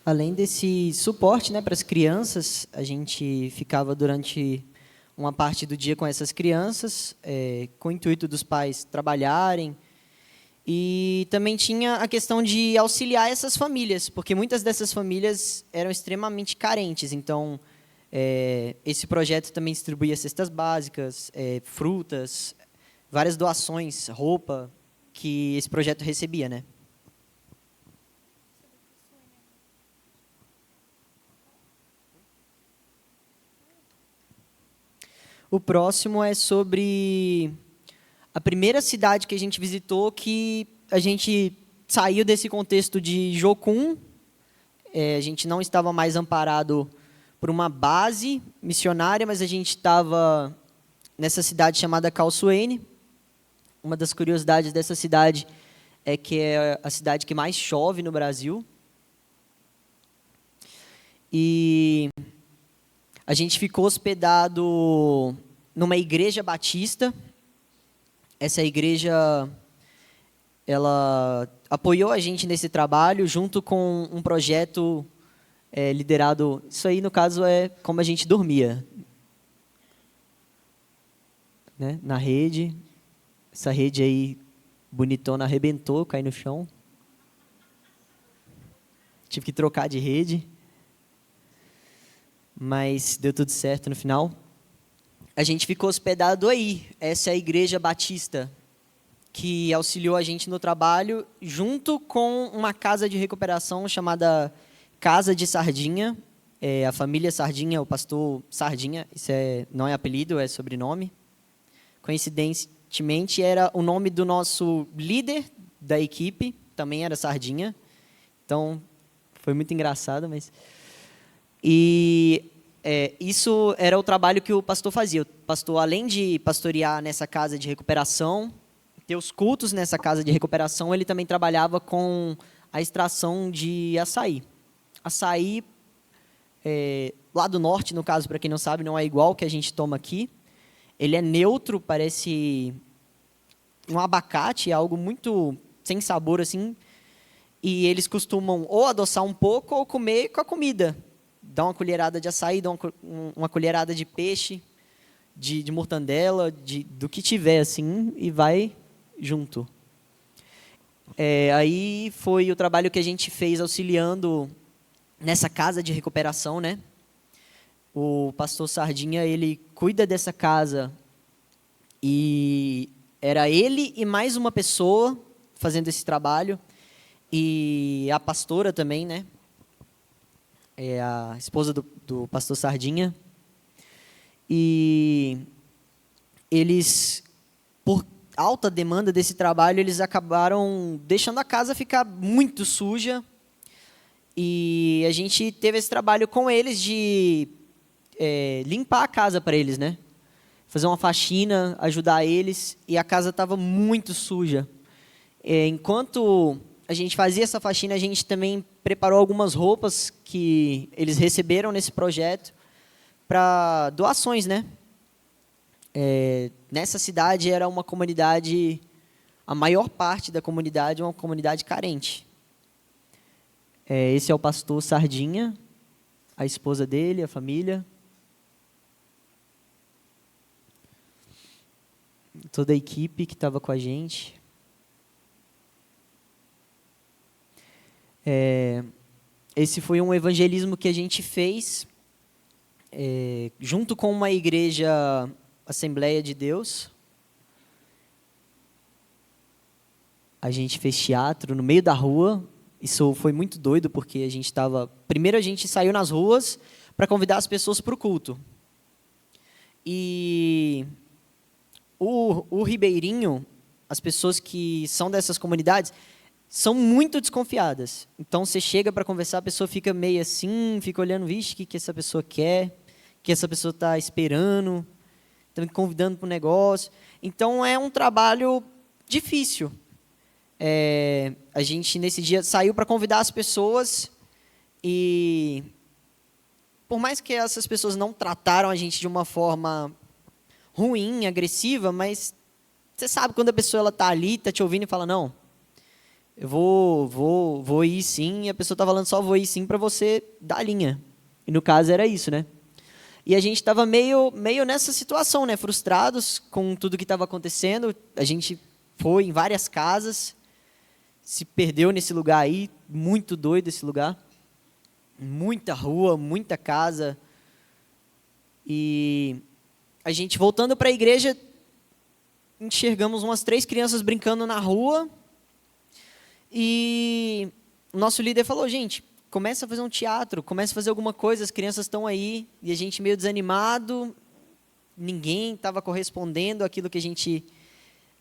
Além desse suporte, né, para as crianças, a gente ficava durante uma parte do dia com essas crianças, com o intuito dos pais trabalharem. E também tinha a questão de auxiliar essas famílias, porque muitas dessas famílias eram extremamente carentes. Então, esse projeto também distribuía cestas básicas, frutas, várias doações, roupa, que esse projeto recebia, né? O próximo é sobre a primeira cidade que a gente visitou, que a gente saiu desse contexto de Jocum. A gente não estava mais amparado por uma base missionária, mas a gente estava nessa cidade chamada Calçoene. Uma das curiosidades dessa cidade é que é a cidade que mais chove no Brasil. E a gente ficou hospedado numa igreja batista. Essa igreja ela apoiou a gente nesse trabalho junto com um projeto liderado... Isso aí, no caso, é como a gente dormia, né? Na rede. Essa rede aí, bonitona, arrebentou, caiu no chão. Tive que trocar de rede. Mas deu tudo certo no final. A gente ficou hospedado aí. Essa é a Igreja Batista, que auxiliou a gente no trabalho, junto com uma casa de recuperação chamada Casa de Sardinha. A família Sardinha, o pastor Sardinha, isso não é apelido, é sobrenome. Coincidentemente, era o nome do nosso líder da equipe, também era Sardinha. Então, foi muito engraçado, mas... isso era o trabalho que o pastor fazia. O pastor, além de pastorear nessa casa de recuperação, ter os cultos nessa casa de recuperação, ele também trabalhava com a extração de açaí. Açaí, lá do norte, no caso, para quem não sabe, não é igual que a gente toma aqui. Ele é neutro, parece um abacate, é algo muito sem sabor, assim. E eles costumam ou adoçar um pouco ou comer com a comida. Dá uma colherada de açaí, dá uma colherada de peixe, de mortandela, do que tiver, assim, e vai junto. Aí foi o trabalho que a gente fez auxiliando nessa casa de recuperação, né? O pastor Sardinha, ele cuida dessa casa e era ele e mais uma pessoa fazendo esse trabalho e a pastora também, né? É a esposa do pastor Sardinha. E eles, por alta demanda desse trabalho, eles acabaram deixando a casa ficar muito suja. E a gente teve esse trabalho com eles de limpar a casa para eles, né? Fazer uma faxina, ajudar eles. E a casa estava muito suja. Enquanto a gente fazia essa faxina, a gente também preparou algumas roupas que eles receberam nesse projeto para doações, né? Nessa cidade era uma comunidade, a maior parte da comunidade é uma comunidade carente. Esse é o pastor Sardinha, a esposa dele, a família. Toda a equipe que estava com a gente. Esse foi um evangelismo que a gente fez junto com uma igreja Assembleia de Deus. A gente fez teatro no meio da rua. Isso foi muito doido, porque a gente estava... Primeiro a gente saiu nas ruas para convidar as pessoas para o culto. E o Ribeirinho, as pessoas que são dessas comunidades, são muito desconfiadas. Então, você chega para conversar, a pessoa fica meio assim, fica olhando, vixe, o que essa pessoa quer, o que essa pessoa está esperando, está me convidando para um negócio. Então, é um trabalho difícil. A gente, nesse dia, saiu para convidar as pessoas e, por mais que essas pessoas não trataram a gente de uma forma ruim, agressiva, mas você sabe quando a pessoa está ali, está te ouvindo e fala, não, eu vou ir sim, e a pessoa está falando só vou ir sim para você dar a linha. E no caso era isso, né? E a gente estava meio nessa situação, né? Frustrados com tudo que estava acontecendo. A gente foi em várias casas, se perdeu nesse lugar aí, muito doido esse lugar. Muita rua, muita casa. E a gente voltando para a igreja, enxergamos umas 3 crianças brincando na rua. E o nosso líder falou, gente, começa a fazer um teatro, começa a fazer alguma coisa, as crianças estão aí. E a gente meio desanimado, ninguém estava correspondendo àquilo que a gente...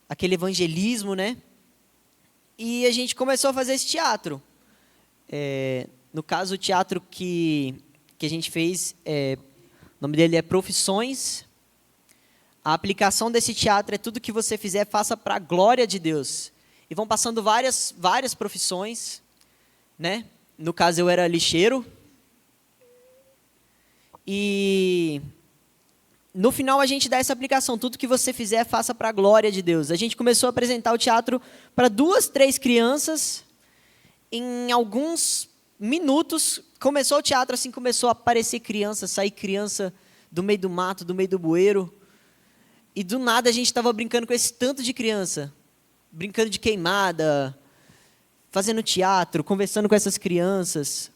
aquele evangelismo, né? E a gente começou a fazer esse teatro. No caso, o teatro que a gente fez, o nome dele é Profissões. A aplicação desse teatro é tudo que você fizer, faça para a glória de Deus. E vão passando várias profissões, né? No caso, eu era lixeiro. E no final a gente dá essa aplicação, tudo que você fizer, faça para a glória de Deus. A gente começou a apresentar o teatro para 2, 3 crianças, em alguns minutos, começou o teatro, assim, começou a aparecer criança, sair criança do meio do mato, do meio do bueiro, e do nada a gente estava brincando com esse tanto de criança, brincando de queimada, fazendo teatro, conversando com essas crianças.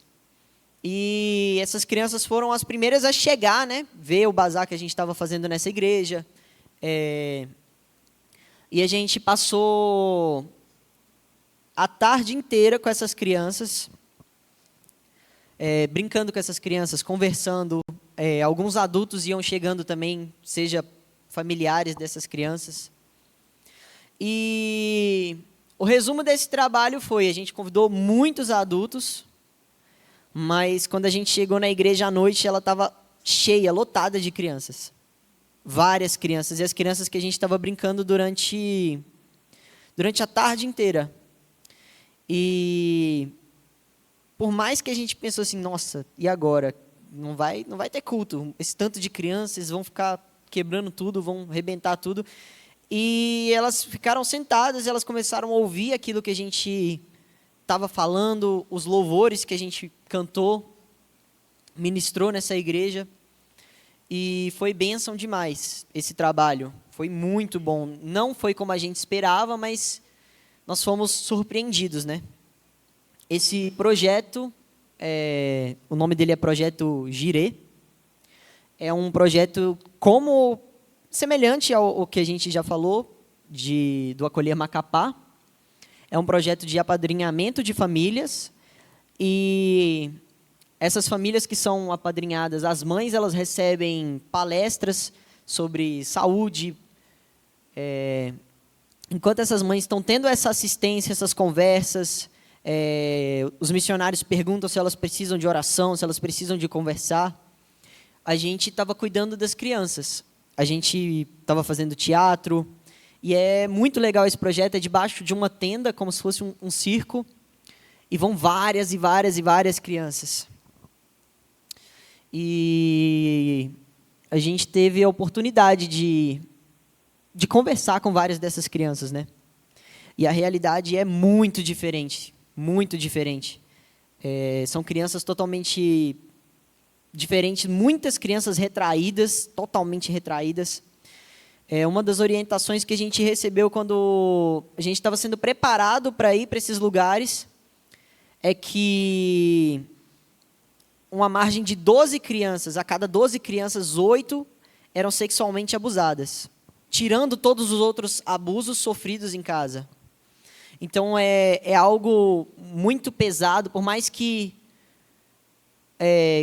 E essas crianças foram as primeiras a chegar, né? Ver o bazar que a gente estava fazendo nessa igreja. E a gente passou a tarde inteira com essas crianças, brincando com essas crianças, conversando. Alguns adultos iam chegando também, seja familiares dessas crianças. E o resumo desse trabalho foi, a gente convidou muitos adultos, mas quando a gente chegou na igreja à noite, ela estava cheia, lotada de crianças. Várias crianças, e as crianças que a gente estava brincando durante a tarde inteira. E por mais que a gente pensou assim, nossa, e agora? Não vai ter culto. Esse tanto de crianças vão ficar quebrando tudo, vão arrebentar tudo. E elas ficaram sentadas, elas começaram a ouvir aquilo que a gente estava falando, os louvores que a gente cantou, ministrou nessa igreja. E foi bênção demais esse trabalho. Foi muito bom. Não foi como a gente esperava, mas nós fomos surpreendidos, né? Esse projeto, o nome dele é Projeto Jirê. É um projeto semelhante ao que a gente já falou, do Acolher Macapá. É um projeto de apadrinhamento de famílias. E essas famílias que são apadrinhadas, as mães, elas recebem palestras sobre saúde. Enquanto essas mães estão tendo essa assistência, essas conversas, os missionários perguntam se elas precisam de oração, se elas precisam de conversar. A gente estava cuidando das crianças. A gente estava fazendo teatro. E é muito legal esse projeto. É debaixo de uma tenda, como se fosse um circo. E vão várias e várias e várias crianças. E a gente teve a oportunidade de conversar com várias dessas crianças, né? E a realidade é muito diferente, muito diferente. São crianças totalmente diferentes, muitas crianças retraídas, totalmente retraídas. Uma das orientações que a gente recebeu quando a gente estava sendo preparado para ir para esses lugares é que uma margem de 12 crianças, a cada 12 crianças, 8 eram sexualmente abusadas, tirando todos os outros abusos sofridos em casa. Então, é algo muito pesado, por mais que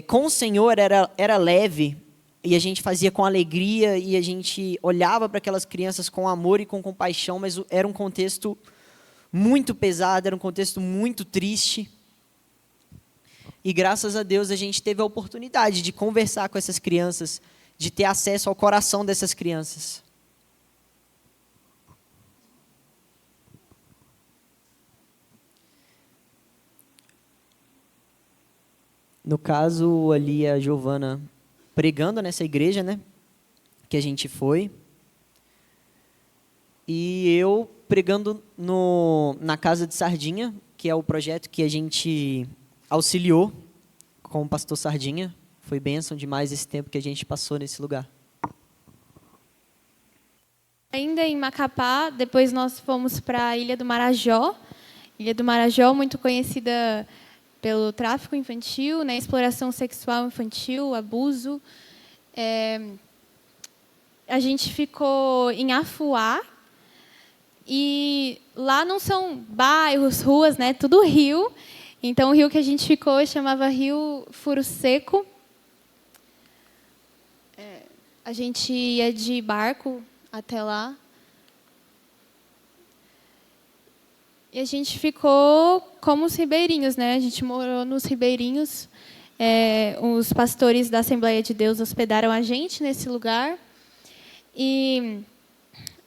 com o Senhor era leve, e a gente fazia com alegria, e a gente olhava para aquelas crianças com amor e com compaixão, mas era um contexto muito pesado, era um contexto muito triste. E graças a Deus a gente teve a oportunidade de conversar com essas crianças, de ter acesso ao coração dessas crianças. No caso, ali a Giovana pregando nessa igreja, né, que a gente foi. E eu pregando na Casa de Sardinha, que é o projeto que a gente auxiliou com o pastor Sardinha. Foi bênção demais esse tempo que a gente passou nesse lugar. Ainda em Macapá, depois nós fomos para a Ilha do Marajó. Ilha do Marajó, muito conhecida pelo tráfico infantil, né, exploração sexual infantil, abuso. A gente ficou em Afuá, e lá não são bairros, ruas, né, tudo rio. Então, o rio que a gente ficou chamava Rio Furo Seco. A gente ia de barco até lá. E a gente ficou como os ribeirinhos, né? A gente morou nos ribeirinhos. Os pastores da Assembleia de Deus hospedaram a gente nesse lugar. E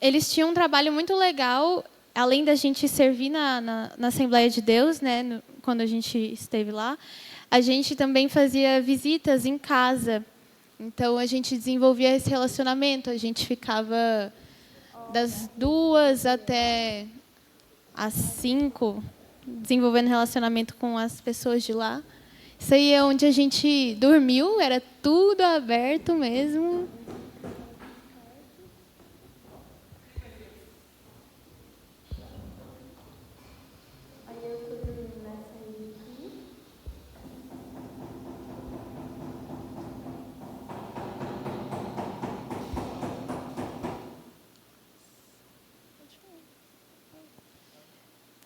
eles tinham um trabalho muito legal, além da gente servir na Assembleia de Deus, né? Quando a gente esteve lá, a gente também fazia visitas em casa Então, a gente desenvolvia esse relacionamento. A gente ficava das 2 até às 5, desenvolvendo relacionamento com as pessoas de lá. Isso aí é onde a gente dormiu, era tudo aberto mesmo.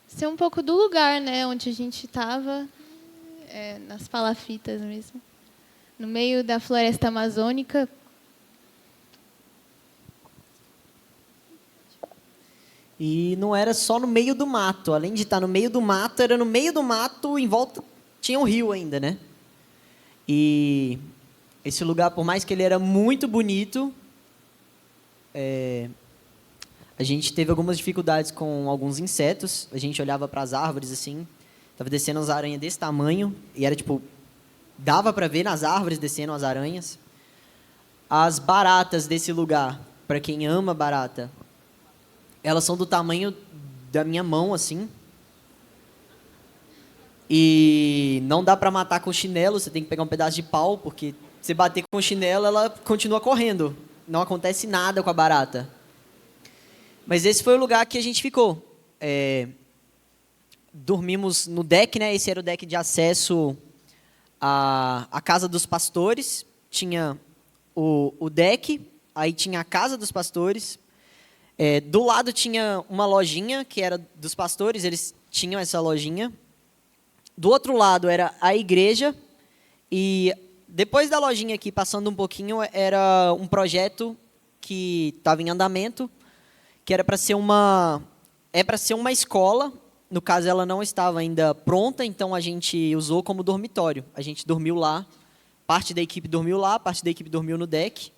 Ser um pouco do lugar, né, onde a gente estava, nas palafitas mesmo, no meio da floresta amazônica. E não era só no meio do mato. Além de estar no meio do mato, era no meio do mato, em volta tinha um rio ainda, né? E esse lugar, por mais que ele era muito bonito, a gente teve algumas dificuldades com alguns insetos. A gente olhava para as árvores assim, tava descendo as aranhas desse tamanho e era tipo, dava para ver nas árvores descendo as aranhas. As baratas desse lugar, para quem ama barata, elas são do tamanho da minha mão assim. E não dá para matar com chinelo, você tem que pegar um pedaço de pau, porque se você bater com o chinelo, ela continua correndo. Não acontece nada com a barata. Mas esse foi o lugar que a gente ficou. Dormimos no deck, né? Esse era o deck de acesso à casa dos pastores. Tinha o deck, aí tinha a casa dos pastores. Do lado tinha uma lojinha, que era dos pastores, eles tinham essa lojinha. Do outro lado era a igreja. E depois da lojinha aqui, passando um pouquinho, era um projeto que estava em andamento, que era para ser uma escola. No caso, ela não estava ainda pronta, então a gente usou como dormitório. A gente dormiu lá, parte da equipe dormiu lá, parte da equipe dormiu no deck.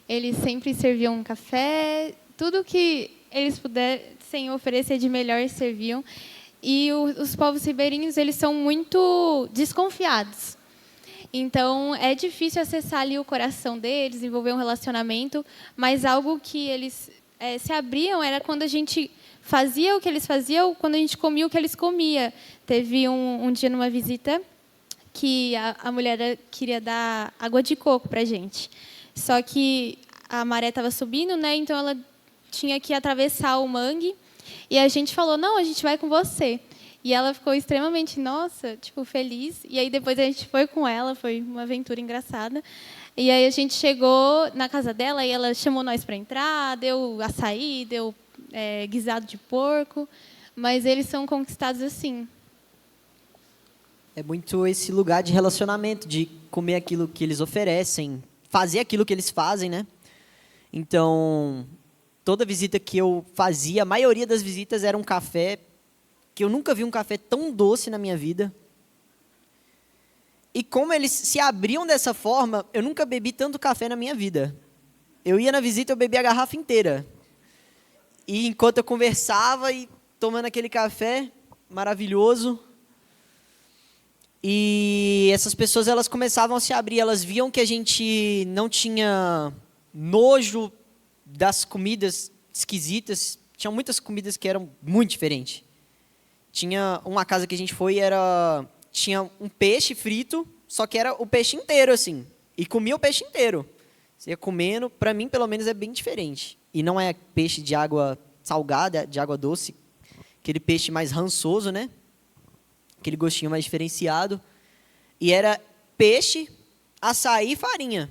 Eles sempre serviam um café, tudo que eles pudessem oferecer de melhor eles serviam. E os povos ribeirinhos, eles são muito desconfiados. Então, é difícil acessar ali o coração deles, desenvolver um relacionamento, mas algo que eles se abriam era quando a gente fazia o que eles faziam, quando a gente comia o que eles comiam. Teve um dia, numa visita, que a mulher queria dar água de coco para a gente. Só que a maré estava subindo, né? Então ela tinha que atravessar o mangue, e a gente falou, não, a gente vai com você. E ela ficou extremamente, nossa, tipo, feliz. E aí depois a gente foi com ela, foi uma aventura engraçada. E aí a gente chegou na casa dela e ela chamou nós para entrar, deu açaí, deu guisado de porco. Mas eles são conquistados assim. É muito esse lugar de relacionamento, de comer aquilo que eles oferecem, fazer aquilo que eles fazem, né? Então, toda visita que eu fazia, a maioria das visitas era um café, que eu nunca vi um café tão doce na minha vida. E como eles se abriam dessa forma, eu nunca bebi tanto café na minha vida. Eu ia na visita, eu bebia a garrafa inteira. E enquanto eu conversava e tomando aquele café maravilhoso, e essas pessoas, elas começavam a se abrir, elas viam que a gente não tinha nojo das comidas esquisitas. Tinha muitas comidas que eram muito diferentes. Tinha uma casa que a gente foi, tinha um peixe frito, só que era o peixe inteiro, assim. E comia o peixe inteiro. Você ia comendo, para mim, pelo menos, é bem diferente. E não é peixe de água salgada, de água doce. Aquele peixe mais rançoso, né? Aquele gostinho mais diferenciado. E era peixe, açaí e farinha.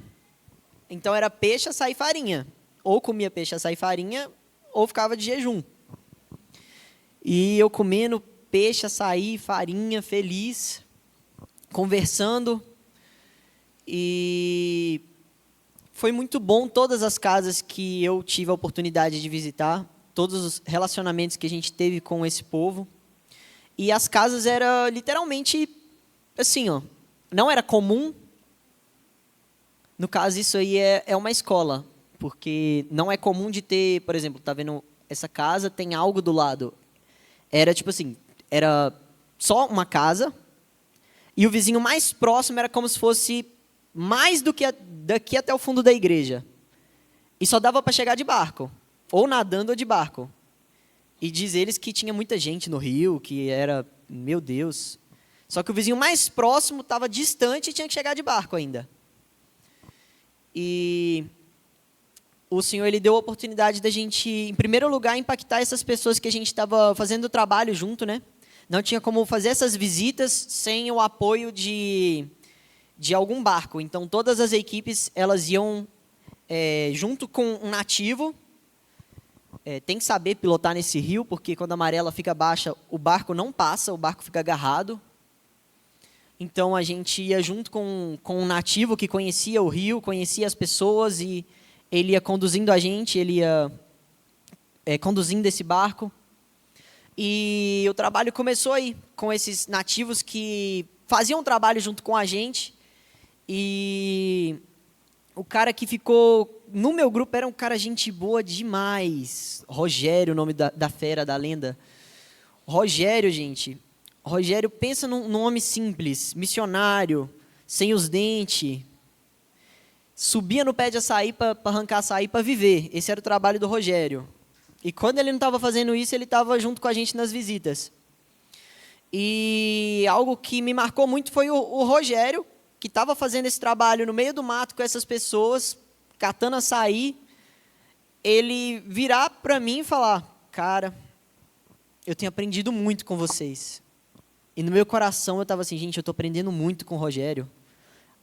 Então, era peixe, açaí e farinha. Ou comia peixe, açaí e farinha, ou ficava de jejum. E eu comendo peixe, açaí, farinha, feliz, conversando. E foi muito bom todas as casas que eu tive a oportunidade de visitar, todos os relacionamentos que a gente teve com esse povo. E as casas eram literalmente assim, ó, não era comum. No caso, isso aí é uma escola, porque não é comum de ter, por exemplo, tá vendo essa casa, tem algo do lado. Era tipo assim, era só uma casa, E o vizinho mais próximo era como se fosse mais do que daqui até o fundo da igreja. E só dava para chegar de barco, ou nadando ou de barco. E diz eles que tinha muita gente no rio, que era, meu Deus. Só que o vizinho mais próximo estava distante e tinha que chegar de barco ainda. E o Senhor, Ele deu a oportunidade da gente, em primeiro lugar, impactar essas pessoas que a gente estava fazendo o trabalho junto, né? Não tinha como fazer essas visitas sem o apoio de algum barco. Então, todas as equipes, elas iam junto com um nativo. Tem que saber pilotar nesse rio, porque quando a maré fica baixa, o barco não passa, o barco fica agarrado. Então, a gente ia junto com um nativo que conhecia o rio, conhecia as pessoas, e ele ia conduzindo a gente, ele ia conduzindo esse barco. E o trabalho começou aí, com esses nativos que faziam um trabalho junto com a gente. E o cara que ficou no meu grupo era um cara gente boa demais. Rogério, o nome da fera, da lenda. Rogério, gente. Rogério, pensa num nome simples, missionário, sem os dentes. Subia no pé de açaí para arrancar açaí para viver. Esse era o trabalho do Rogério. E quando ele não estava fazendo isso, ele estava junto com a gente nas visitas. E algo que me marcou muito foi o Rogério, que estava fazendo esse trabalho no meio do mato com essas pessoas, catando açaí, ele virar para mim e falar: cara, eu tenho aprendido muito com vocês. E no meu coração eu estava assim: gente, eu estou aprendendo muito com o Rogério.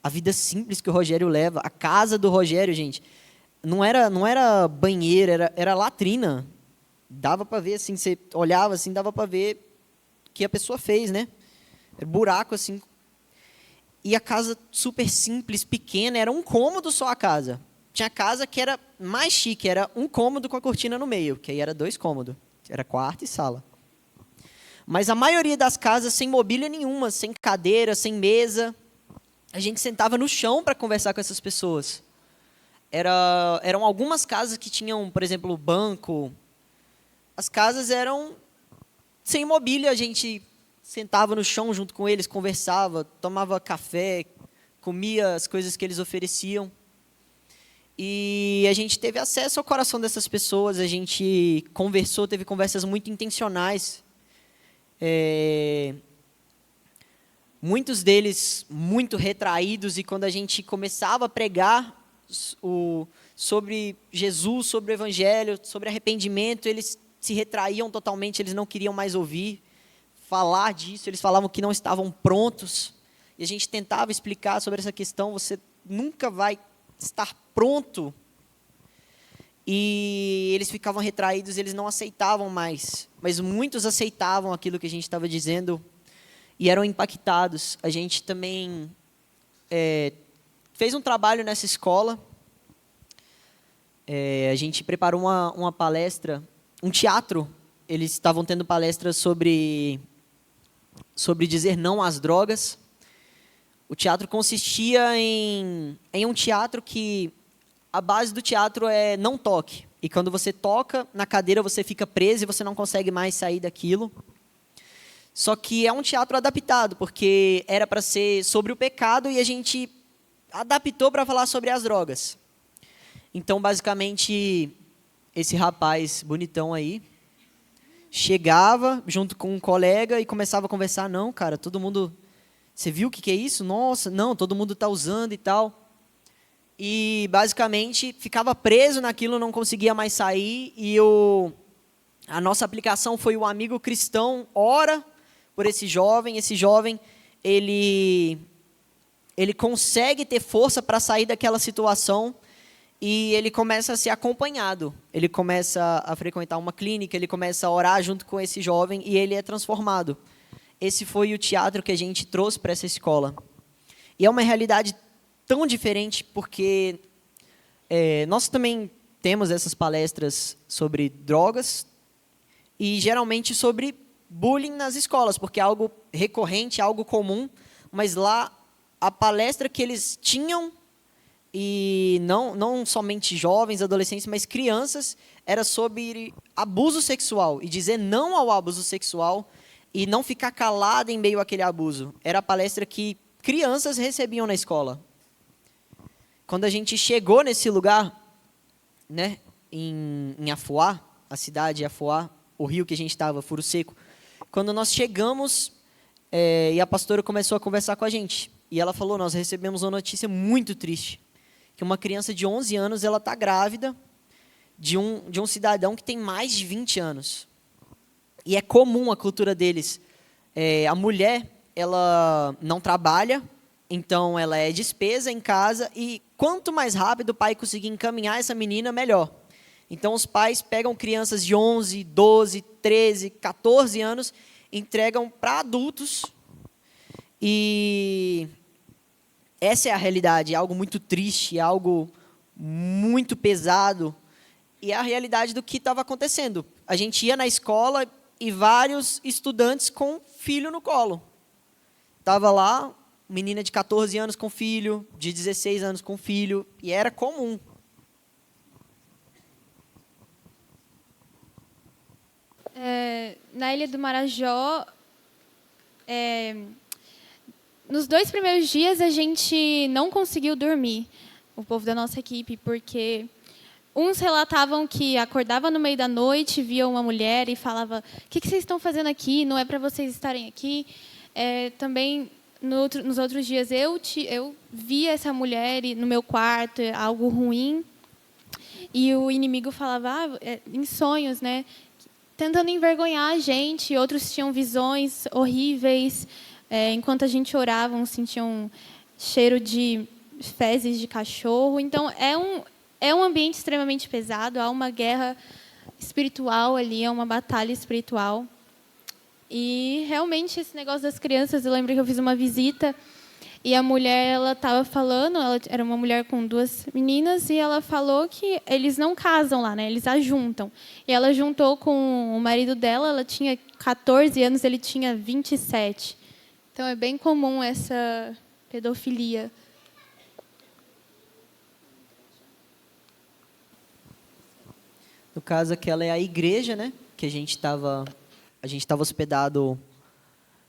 A vida simples que o Rogério leva, a casa do Rogério, gente, não era banheiro, era latrina. Dava para ver, assim, você olhava assim, dava para ver o que a pessoa fez, né? Era buraco, assim. E a casa super simples, pequena, era um cômodo só a casa. Tinha casa que era mais chique, era um cômodo com a cortina no meio, que aí era 2 cômodos. Era quarto e sala. Mas a maioria das casas sem mobília nenhuma, sem cadeira, sem mesa. A gente sentava no chão para conversar com essas pessoas. Eram algumas casas que tinham, por exemplo, banco. As casas eram sem mobília, a gente sentava no chão junto com eles, conversava, tomava café, comia as coisas que eles ofereciam. E a gente teve acesso ao coração dessas pessoas, a gente conversou, teve conversas muito intencionais. Muitos deles muito retraídos, e quando a gente começava a pregar sobre Jesus, sobre o Evangelho, sobre arrependimento, eles se retraíam totalmente, eles não queriam mais ouvir falar disso, eles falavam que não estavam prontos, e a gente tentava explicar sobre essa questão: você nunca vai estar pronto. E eles ficavam retraídos, eles não aceitavam mais, mas muitos aceitavam aquilo que a gente estava dizendo e eram impactados. A gente também fez um trabalho nessa escola. A gente preparou uma palestra, um teatro. Eles estavam tendo palestras sobre dizer não às drogas. O teatro consistia em um teatro que a base do teatro é não toque. E quando você toca na cadeira, você fica preso e você não consegue mais sair daquilo. Só que é um teatro adaptado, porque era para ser sobre o pecado e a gente adaptou para falar sobre as drogas. Então, basicamente, esse rapaz bonitão aí chegava junto com um colega e começava a conversar: não, cara, todo mundo... Você viu o que é isso? Nossa, não, todo mundo está usando e tal. E, basicamente, ficava preso naquilo, não conseguia mais sair. E a nossa aplicação foi: o amigo cristão ora por esse jovem. Esse jovem, ele consegue ter força para sair daquela situação. E ele começa a ser acompanhado. Ele começa a frequentar uma clínica, ele começa a orar junto com esse jovem e ele é transformado. Esse foi o teatro que a gente trouxe para essa escola. E é uma realidade tão diferente, porque nós também temos essas palestras sobre drogas e geralmente sobre bullying nas escolas, porque é algo recorrente, algo comum, mas lá a palestra que eles tinham, e não somente jovens, adolescentes, mas crianças, era sobre abuso sexual. E dizer não ao abuso sexual e não ficar calada em meio àquele abuso. Era a palestra que crianças recebiam na escola. Quando a gente chegou nesse lugar, né, em Afuá, a cidade de Afuá, o rio que a gente estava, Furo Seco, quando nós chegamos, e a pastora começou a conversar com a gente, e ela falou, nós recebemos uma notícia muito triste, que uma criança de 11 anos, ela está grávida de um cidadão que tem mais de 20 anos. E é comum a cultura deles. A mulher, ela não trabalha, então ela é despesa em casa, e quanto mais rápido o pai conseguir encaminhar essa menina, melhor. Então os pais pegam crianças de 11, 12, 13, 14 anos, entregam para adultos, e essa é a realidade, é algo muito triste, é algo muito pesado, e é a realidade do que estava acontecendo. A gente ia na escola e vários estudantes com filho no colo. Estava lá, menina de 14 anos com filho, de 16 anos com filho, e era comum. Na Ilha do Marajó, nos 2 primeiros dias a gente não conseguiu dormir, o povo da nossa equipe, porque uns relatavam que acordava no meio da noite, via uma mulher e falava: o que vocês estão fazendo aqui? Não é para vocês estarem aqui. Também, nos outros dias, eu via essa mulher no meu quarto, algo ruim, e o inimigo falava, em sonhos, né, tentando envergonhar a gente. Outros tinham visões horríveis. Enquanto a gente orava, uns sentiam cheiro de fezes de cachorro. Então, é um ambiente extremamente pesado, há uma guerra espiritual ali, é uma batalha espiritual. E, realmente, esse negócio das crianças, eu lembro que eu fiz uma visita e a mulher, ela estava falando, ela era uma mulher com 2 meninas, e ela falou que eles não casam lá, né? Eles ajuntam. E ela juntou com o marido dela, ela tinha 14 anos, ele tinha 27. Então, é bem comum essa pedofilia. No caso, aquela é a igreja, né? Que a gente estava hospedado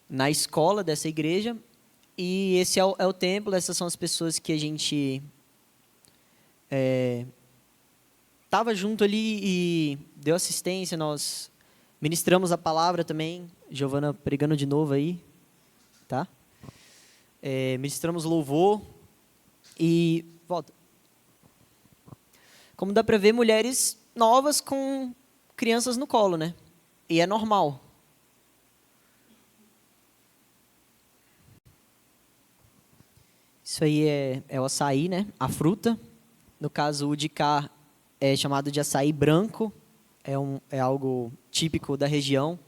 na escola dessa igreja. E esse é o templo, essas são as pessoas que a gente estava junto ali e deu assistência, nós ministramos a palavra também, Giovana pregando de novo aí, tá? Ministramos louvor e... Volta. Como dá para ver, mulheres novas com crianças no colo, né? E é normal. Isso aí é o açaí, né? A fruta. No caso, o de cá é chamado de açaí branco. É algo típico da região.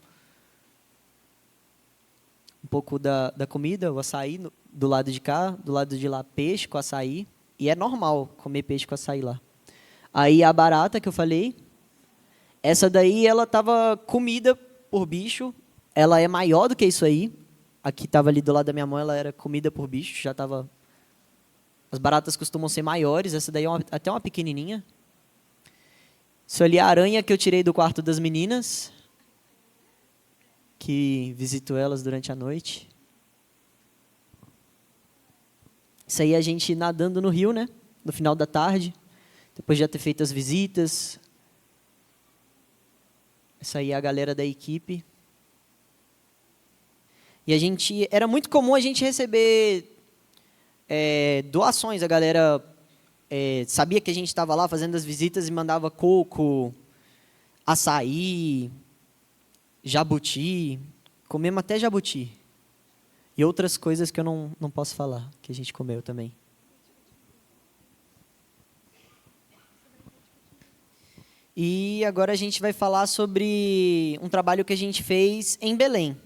Um pouco da comida, o açaí do lado de cá, do lado de lá, peixe com açaí. E é normal comer peixe com açaí lá. Aí a barata que eu falei, essa daí ela estava comida por bicho. Ela é maior do que isso aí. Aqui estava ali do lado da minha mão, ela era comida por bicho, já estava... As baratas costumam ser maiores, essa daí é até uma pequenininha. Isso ali é a aranha que eu tirei do quarto das meninas, que visito elas durante a noite. Isso aí é a gente nadando no rio, né? No final da tarde, depois de já ter feito as visitas. Essa aí é a galera da equipe. E era muito comum a gente receber doações. A galera sabia que a gente estava lá fazendo as visitas e mandava coco, açaí, jabuti. Comemos até jabuti. E outras coisas que eu não posso falar, que a gente comeu também. E agora a gente vai falar sobre um trabalho que a gente fez em Belém.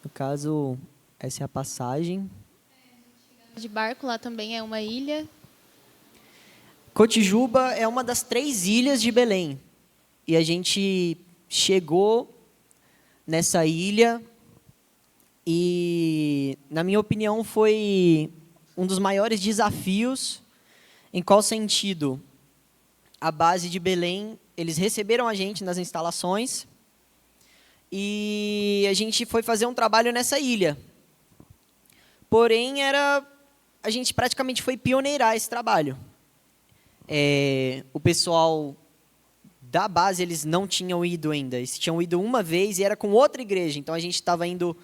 No caso, essa é a passagem. De barco, lá também é uma ilha. Cotijuba é uma das 3 ilhas de Belém. E a gente chegou nessa ilha e, na minha opinião, foi um dos maiores desafios Em qual sentido? A base de Belém, eles receberam a gente nas instalações e a gente foi fazer um trabalho nessa ilha. Porém, a gente praticamente foi pioneirar esse trabalho. O pessoal da base, eles não tinham ido ainda. Eles tinham ido uma vez e era com outra igreja. Então, a gente estava indo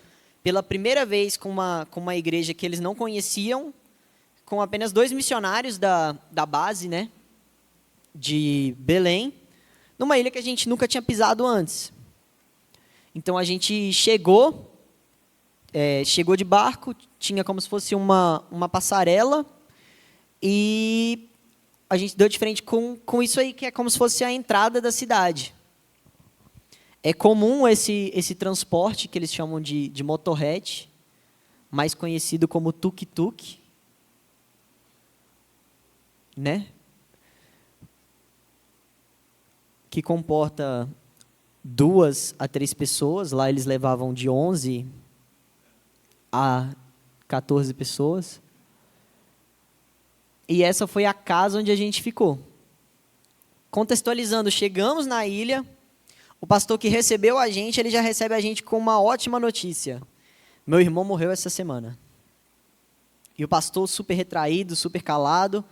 pela primeira vez com uma igreja que eles não conheciam, com apenas 2 missionários da base, né, de Belém, numa ilha que a gente nunca tinha pisado antes. Então, a gente chegou de barco, tinha como se fosse uma passarela, e a gente deu de frente com isso aí, que é como se fosse a entrada da cidade. É comum esse transporte, que eles chamam de motorrete, mais conhecido como tuk-tuk, né? Que comporta 2 a 3 pessoas. Lá eles levavam de 11 a 14 pessoas. E essa foi a casa onde a gente ficou. Contextualizando, chegamos na ilha, o pastor que recebeu a gente, ele já recebe a gente com uma ótima notícia. Meu irmão morreu essa semana. E o pastor super retraído, super calado,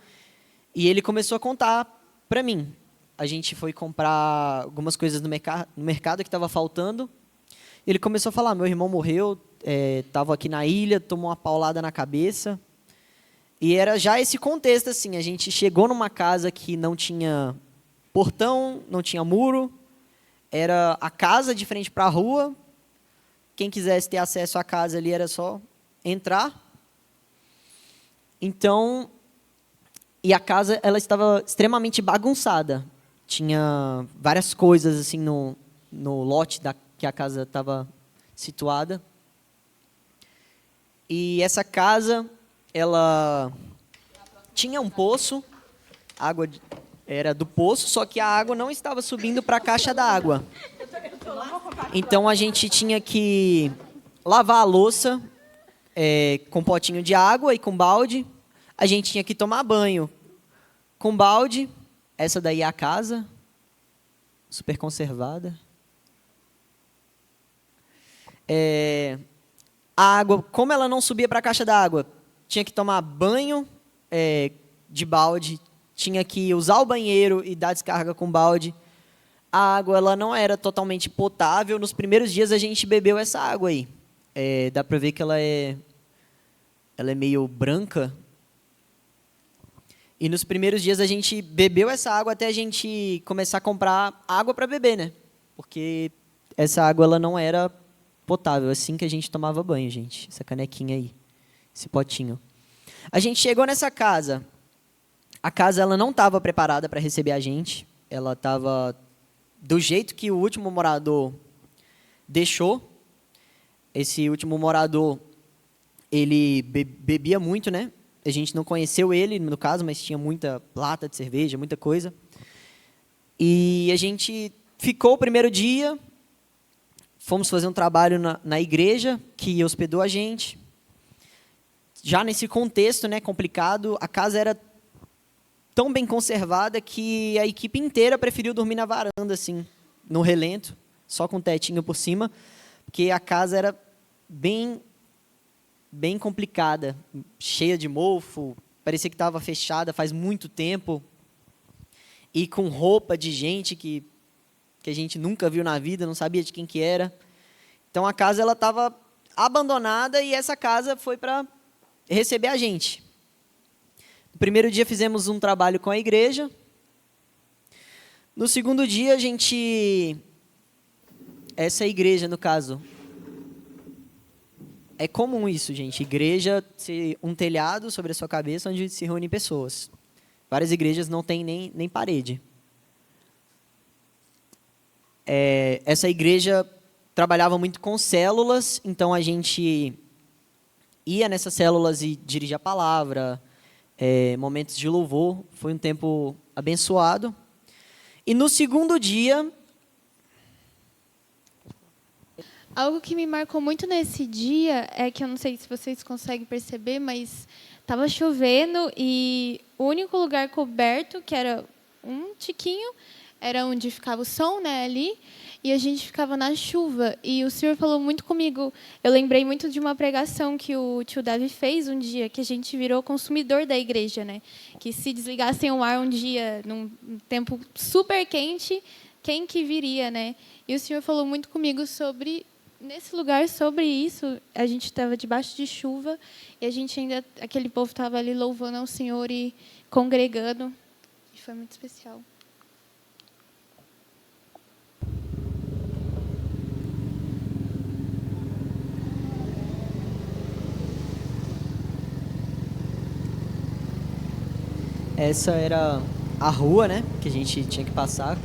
e ele começou a contar para mim. A gente foi comprar algumas coisas no mercado que estava faltando. Ele começou a falar, meu irmão morreu, estava aqui na ilha, tomou uma paulada na cabeça. E era já esse contexto, assim, a gente chegou numa casa que não tinha portão, não tinha muro, era a casa de frente para a rua, quem quisesse ter acesso à casa ali era só entrar. Então, e a casa, ela estava extremamente bagunçada, tinha várias coisas assim no lote que a casa estava situada. E essa casa, ela tinha um poço, a água era do poço, só que a água não estava subindo para a caixa d'água. Então a gente tinha que lavar a louça com potinho de água e com balde. A gente tinha que tomar banho com balde. Essa daí é a casa, super conservada. A água, como ela não subia para a caixa d'água, tinha que tomar banho de balde, tinha que usar o banheiro e dar descarga com balde. A água, ela não era totalmente potável. Nos primeiros dias a gente bebeu essa água aí. Dá para ver que ela é meio branca. E nos primeiros dias a gente bebeu essa água até a gente começar a comprar água para beber, né? Porque essa água, ela não era potável, assim que a gente tomava banho, gente. Essa canequinha aí, esse potinho. A gente chegou nessa casa. A casa, ela não estava preparada para receber a gente. Ela estava do jeito que o último morador deixou. Esse último morador, ele bebia muito, né? A gente não conheceu ele, no caso, mas tinha muita lata de cerveja, muita coisa. E a gente ficou o primeiro dia, fomos fazer um trabalho na igreja que hospedou a gente. Já nesse contexto, né, complicado, a casa era tão bem conservada que a equipe inteira preferiu dormir na varanda, assim, no relento, só com um tetinho por cima, porque a casa era bem complicada, cheia de mofo, parecia que estava fechada faz muito tempo, e com roupa de gente que a gente nunca viu na vida, não sabia de quem que era. Então, a casa ela estava abandonada e essa casa foi para receber a gente. No primeiro dia, fizemos um trabalho com a igreja. No segundo dia, essa igreja, no caso, é comum isso, gente. Igreja ser um telhado sobre a sua cabeça onde se reúnem pessoas. Várias igrejas não têm nem parede. Essa igreja trabalhava muito com células, então a gente ia nessas células e dirigia a palavra, momentos de louvor. Foi um tempo abençoado. E no segundo dia... Algo que me marcou muito nesse dia é que eu não sei se vocês conseguem perceber, mas Tava chovendo e o único lugar coberto, que era um tiquinho, era onde ficava o som, né, ali, e a gente ficava na chuva. E o Senhor falou muito comigo. Eu lembrei muito de uma pregação que o tio Davi fez um dia, que a gente virou consumidor da igreja, né? Que se desligassem o ar um dia, num tempo super quente, quem que viria, né? E o Senhor falou muito comigo sobre, nesse lugar, sobre isso. A gente estava debaixo de chuva e a gente ainda, aquele povo estava ali louvando ao Senhor e congregando. E foi muito especial. Essa era a rua, né, que a gente tinha que passar.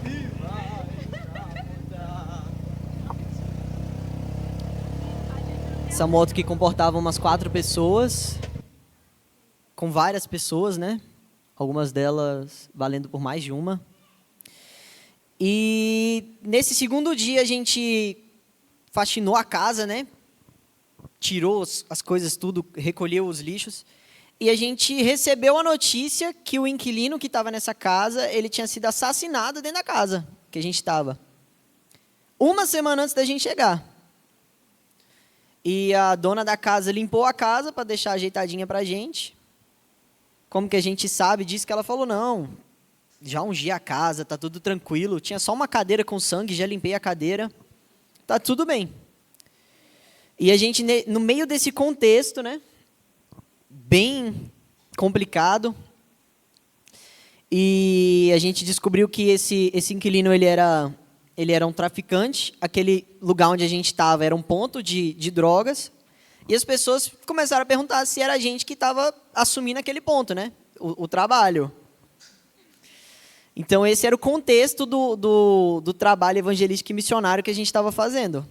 Essa moto que comportava umas 4 pessoas, com várias pessoas, né? Algumas delas valendo por mais de uma. E nesse segundo dia a gente faxinou a casa, né? Tirou as coisas tudo, recolheu os lixos. E a gente recebeu a notícia que o inquilino que estava nessa casa, ele tinha sido assassinado dentro da casa que a gente estava. Uma semana antes da gente chegar. E a dona da casa limpou a casa para deixar ajeitadinha para a gente. Como que a gente sabe disso? Que ela falou, não, já ungi a casa, tá tudo tranquilo. Tinha só uma cadeira com sangue, já limpei a cadeira. Tá tudo bem. E a gente, no meio desse contexto, né, bem complicado, e a gente descobriu que esse inquilino ele era um traficante. Aquele lugar onde a gente estava era um ponto de drogas, e as pessoas começaram a perguntar se era a gente que estava assumindo aquele ponto, né, o trabalho. Então esse era o contexto do trabalho evangelístico e missionário que a gente estava fazendo.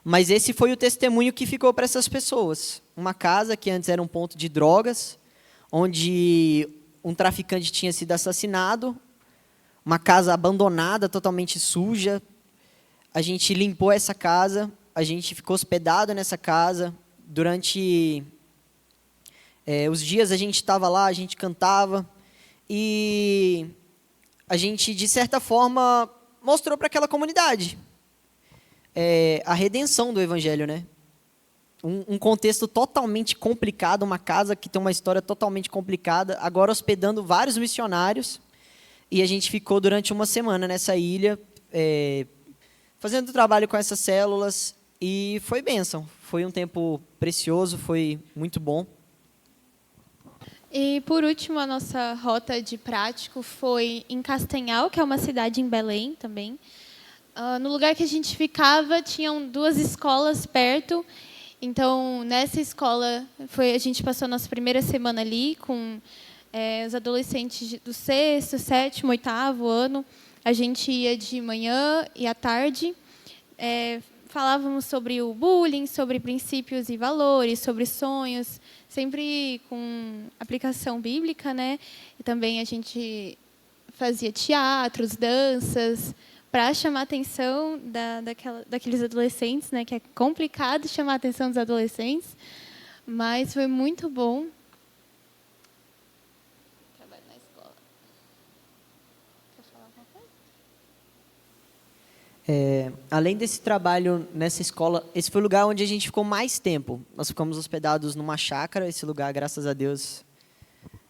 Mas esse foi o testemunho que ficou para essas pessoas. Uma casa que antes era um ponto de drogas, onde um traficante tinha sido assassinado, uma casa abandonada, totalmente suja. A gente limpou essa casa, a gente ficou hospedado nessa casa. Durante os dias a gente estava lá, a gente cantava, e a gente, de certa forma, mostrou para aquela comunidade a redenção do Evangelho, né? Um contexto totalmente complicado, uma casa que tem uma história totalmente complicada, agora hospedando vários missionários, e a gente ficou durante uma semana nessa ilha, fazendo trabalho com essas células, e foi bênção. Foi um tempo precioso, foi muito bom. E, por último, a nossa rota de prático foi em Castanhal, que é uma cidade em Belém também. No lugar que a gente ficava, tinham 2 escolas perto. Então, nessa escola, a gente passou a nossa primeira semana ali com os adolescentes do 6º, 7º, 8º ano. A gente ia de manhã e à tarde. Falávamos sobre o bullying, sobre princípios e valores, sobre sonhos, sempre com aplicação bíblica, né? E também a gente fazia teatros, danças, para chamar a atenção daqueles adolescentes, né? Que é complicado chamar a atenção dos adolescentes, mas foi muito bom. Trabalho na escola. Quer falar alguma coisa? Além desse trabalho nessa escola, esse foi o lugar onde a gente ficou mais tempo. Nós ficamos hospedados numa chácara. Esse lugar, graças a Deus,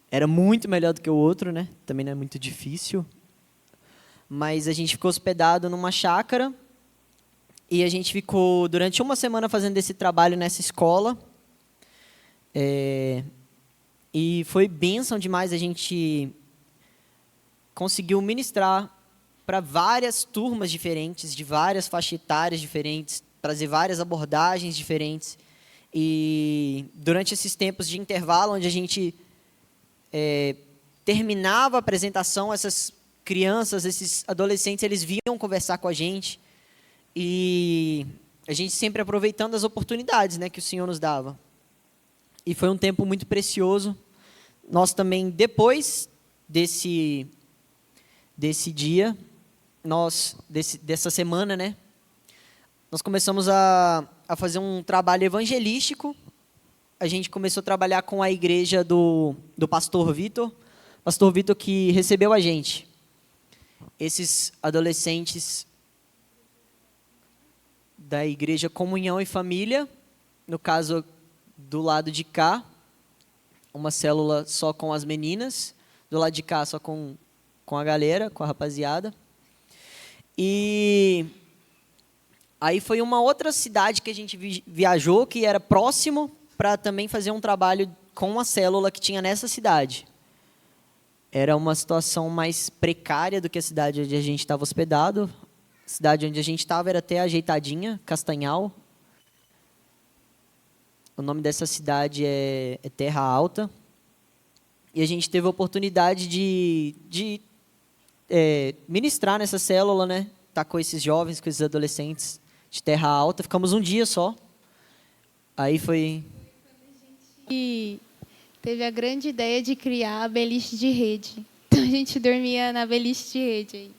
era muito melhor do que o outro, né? Também não é muito difícil. Mas a gente ficou hospedado numa chácara e a gente ficou durante uma semana fazendo esse trabalho nessa escola. E foi bênção demais. A gente conseguiu ministrar para várias turmas diferentes, de várias faixas etárias diferentes, trazer várias abordagens diferentes. E durante esses tempos de intervalo, onde a gente terminava a apresentação, essas crianças, esses adolescentes, eles vinham conversar com a gente, e a gente sempre aproveitando as oportunidades, né, que o Senhor nos dava. E foi um tempo muito precioso. Nós também, depois desse dia, dessa semana, né, nós começamos a fazer um trabalho evangelístico a gente começou a trabalhar com a igreja do pastor Vitor. Pastor Vitor que recebeu a gente. Esses adolescentes da igreja Comunhão e Família, no caso do lado de cá, uma célula só com as meninas, do lado de cá só com a galera, com a rapaziada. E aí foi uma outra cidade que a gente viajou, que era próximo, para também fazer um trabalho com a célula que tinha nessa cidade. Era uma situação mais precária do que a cidade onde a gente estava hospedado. A cidade onde a gente estava era até ajeitadinha, Castanhal. O nome dessa cidade é Terra Alta. E a gente teve a oportunidade de ministrar nessa célula, né? Tá com esses jovens, com esses adolescentes de Terra Alta. Ficamos um dia só. Aí foi... E teve a grande ideia de criar a beliche de rede. Então, a gente dormia na beliche de rede. Aí.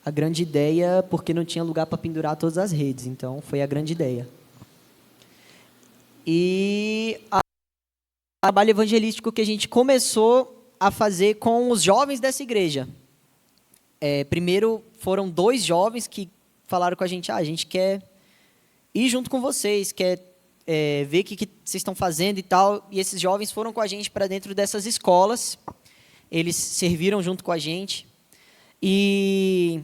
A grande ideia, porque não tinha lugar para pendurar todas as redes. Então, foi a grande ideia. E o trabalho evangelístico que a gente começou a fazer com os jovens dessa igreja. Primeiro, foram 2 jovens que falaram com a gente quer ir junto com vocês, quer ver o que vocês estão fazendo e tal. E esses jovens foram com a gente para dentro dessas escolas. Eles serviram junto com a gente. E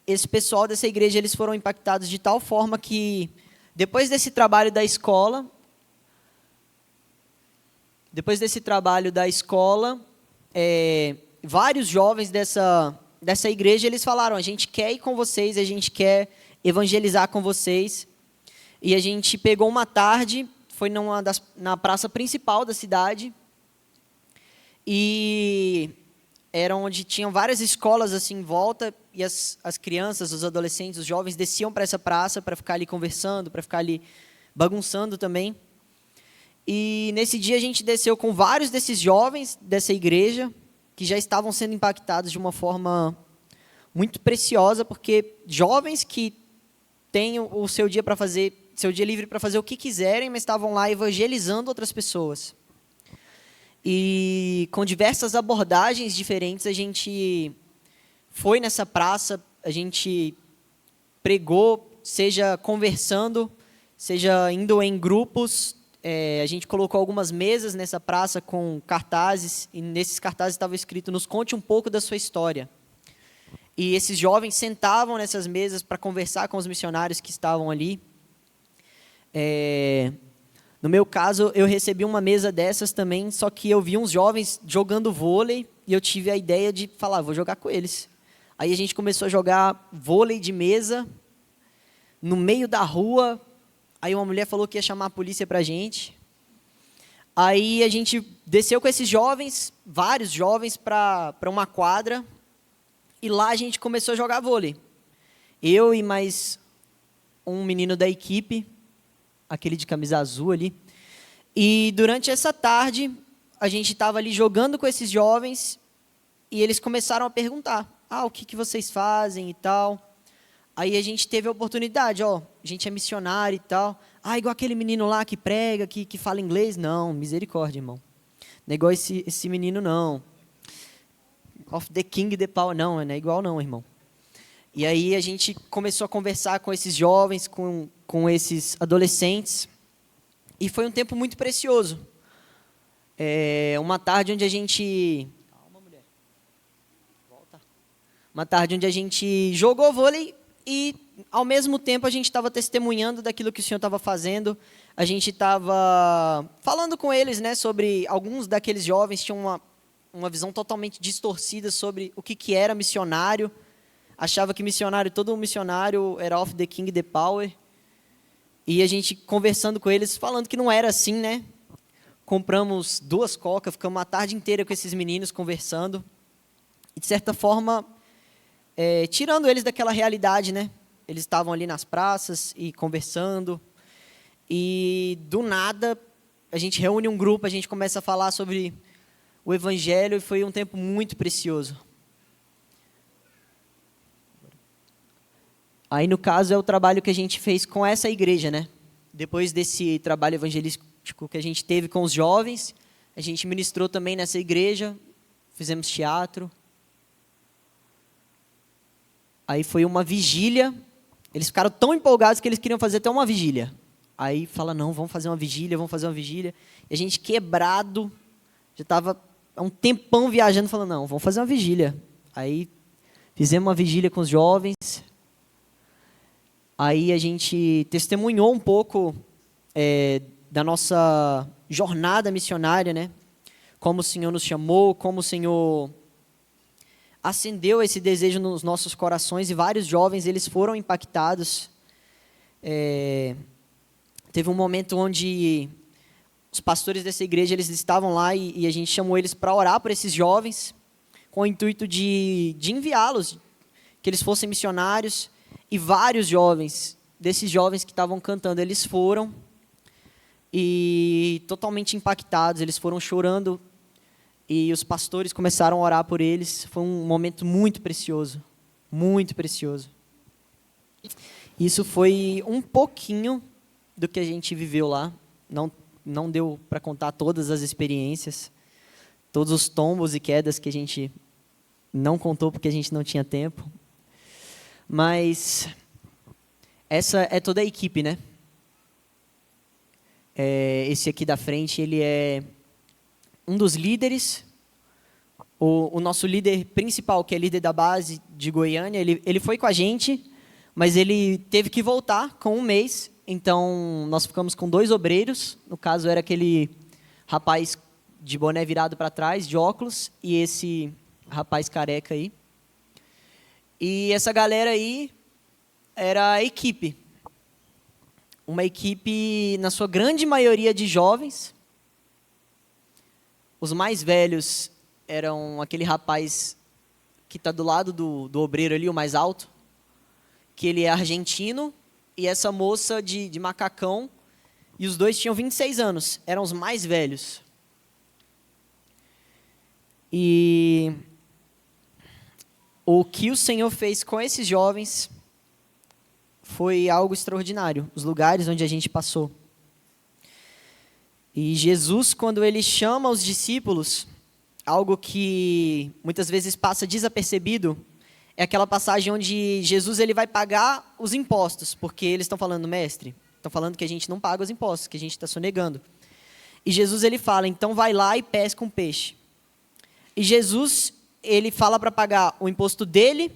esse pessoal dessa igreja, eles foram impactados de tal forma que, depois desse trabalho da escola, vários jovens dessa igreja, eles falaram, a gente quer ir com vocês, a gente quer evangelizar com vocês. E a gente pegou uma tarde, foi na praça principal da cidade, e era onde tinham várias escolas assim em volta, e as crianças, os adolescentes, os jovens desciam para essa praça para ficar ali conversando, para ficar ali bagunçando também. E nesse dia a gente desceu com vários desses jovens dessa igreja, que já estavam sendo impactados de uma forma muito preciosa, porque jovens que têm o seu dia para fazer, seu dia livre para fazer o que quiserem, mas estavam lá evangelizando outras pessoas. E com diversas abordagens diferentes, a gente foi nessa praça, a gente pregou, seja conversando, seja indo em grupos. A gente colocou algumas mesas nessa praça com cartazes, e nesses cartazes estava escrito, nos conte um pouco da sua história. E esses jovens sentavam nessas mesas para conversar com os missionários que estavam ali. No meu caso, eu recebi uma mesa dessas também, só que eu vi uns jovens jogando vôlei, e eu tive a ideia de falar, vou jogar com eles. Aí a gente começou a jogar vôlei de mesa, no meio da rua. Aí uma mulher falou que ia chamar a polícia para a gente. Aí a gente desceu com esses jovens, vários jovens, para uma quadra. E lá a gente começou a jogar vôlei. Eu e mais um menino da equipe, aquele de camisa azul ali. E durante essa tarde, a gente estava ali jogando com esses jovens. E eles começaram a perguntar, o que vocês fazem e tal. Aí a gente teve a oportunidade, a gente é missionário e tal. Igual aquele menino lá que prega, que fala inglês. Não, misericórdia, irmão. Não é igual esse menino, não. Of the King, the Power. Não é igual não, irmão. E aí a gente começou a conversar com esses jovens, com esses adolescentes. E foi um tempo muito precioso. Uma tarde onde a gente... Calma, mulher. Volta. Uma tarde onde a gente jogou vôlei e, ao mesmo tempo, a gente estava testemunhando daquilo que o Senhor estava fazendo. A gente estava falando com eles, né, sobre... Alguns daqueles jovens tinham uma visão totalmente distorcida sobre o que era missionário. Achava que todo missionário era of the king, the power. E a gente conversando com eles, falando que não era assim, né? Compramos 2 cocas, ficamos a tarde inteira com esses meninos conversando. E, de certa forma, tirando eles daquela realidade, né? Eles estavam ali nas praças e conversando. E, do nada, a gente reúne um grupo, a gente começa a falar sobre o Evangelho, e foi um tempo muito precioso. Aí, no caso, é o trabalho que a gente fez com essa igreja, né? Depois desse trabalho evangelístico que a gente teve com os jovens. A gente ministrou também nessa igreja, fizemos teatro. Aí foi uma vigília, eles ficaram tão empolgados que eles queriam fazer até uma vigília. Aí fala, não, vamos fazer uma vigília, vamos fazer uma vigília. E a gente quebrado, já estava há um tempão viajando, falando, não, vamos fazer uma vigília. Aí fizemos uma vigília com os jovens. Aí a gente testemunhou um pouco da nossa jornada missionária, né? Como o Senhor nos chamou, como o Senhor acendeu esse desejo nos nossos corações, e vários jovens eles foram impactados. Teve um momento onde os pastores dessa igreja eles estavam lá e a gente chamou eles para orar por esses jovens, com o intuito de enviá-los, que eles fossem missionários. E vários jovens, desses jovens que estavam cantando, eles foram e totalmente impactados, eles foram chorando e os pastores começaram a orar por eles. Foi um momento muito precioso, muito precioso. Isso foi um pouquinho do que a gente viveu lá, não deu para contar todas as experiências, todos os tombos e quedas que a gente não contou porque a gente não tinha tempo. Mas essa é toda a equipe, né? Esse aqui da frente, ele é um dos líderes. O nosso líder principal, que é líder da base de Goiânia, ele foi com a gente, mas ele teve que voltar com um mês. Então, nós ficamos com 2 obreiros. No caso, era aquele rapaz de boné virado para trás, de óculos, e esse rapaz careca aí. E essa galera aí era a equipe. Uma equipe, na sua grande maioria, de jovens. Os mais velhos eram aquele rapaz que está do lado do obreiro ali, o mais alto, que ele é argentino, e essa moça de macacão, e os dois tinham 26 anos, eram os mais velhos. E o que o Senhor fez com esses jovens foi algo extraordinário, os lugares onde a gente passou. E Jesus, quando ele chama os discípulos, algo que muitas vezes passa desapercebido, é aquela passagem onde Jesus ele vai pagar os impostos, porque eles estão falando, mestre, estão falando que a gente não paga os impostos, que a gente está sonegando. E Jesus ele fala, então vai lá e pesca um peixe. E Jesus ele fala para pagar o imposto dele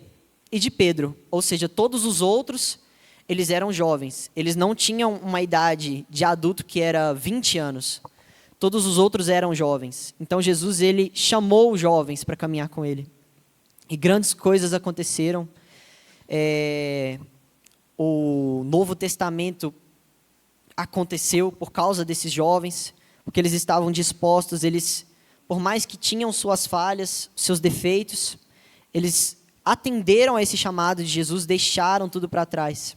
e de Pedro, ou seja, todos os outros, eles eram jovens, eles não tinham uma idade de adulto que era 20 anos, todos os outros eram jovens. Então Jesus ele chamou os jovens para caminhar com ele, e grandes coisas aconteceram. O Novo Testamento aconteceu por causa desses jovens, porque eles estavam dispostos, eles, por mais que tinham suas falhas, seus defeitos, eles atenderam a esse chamado de Jesus, deixaram tudo para trás.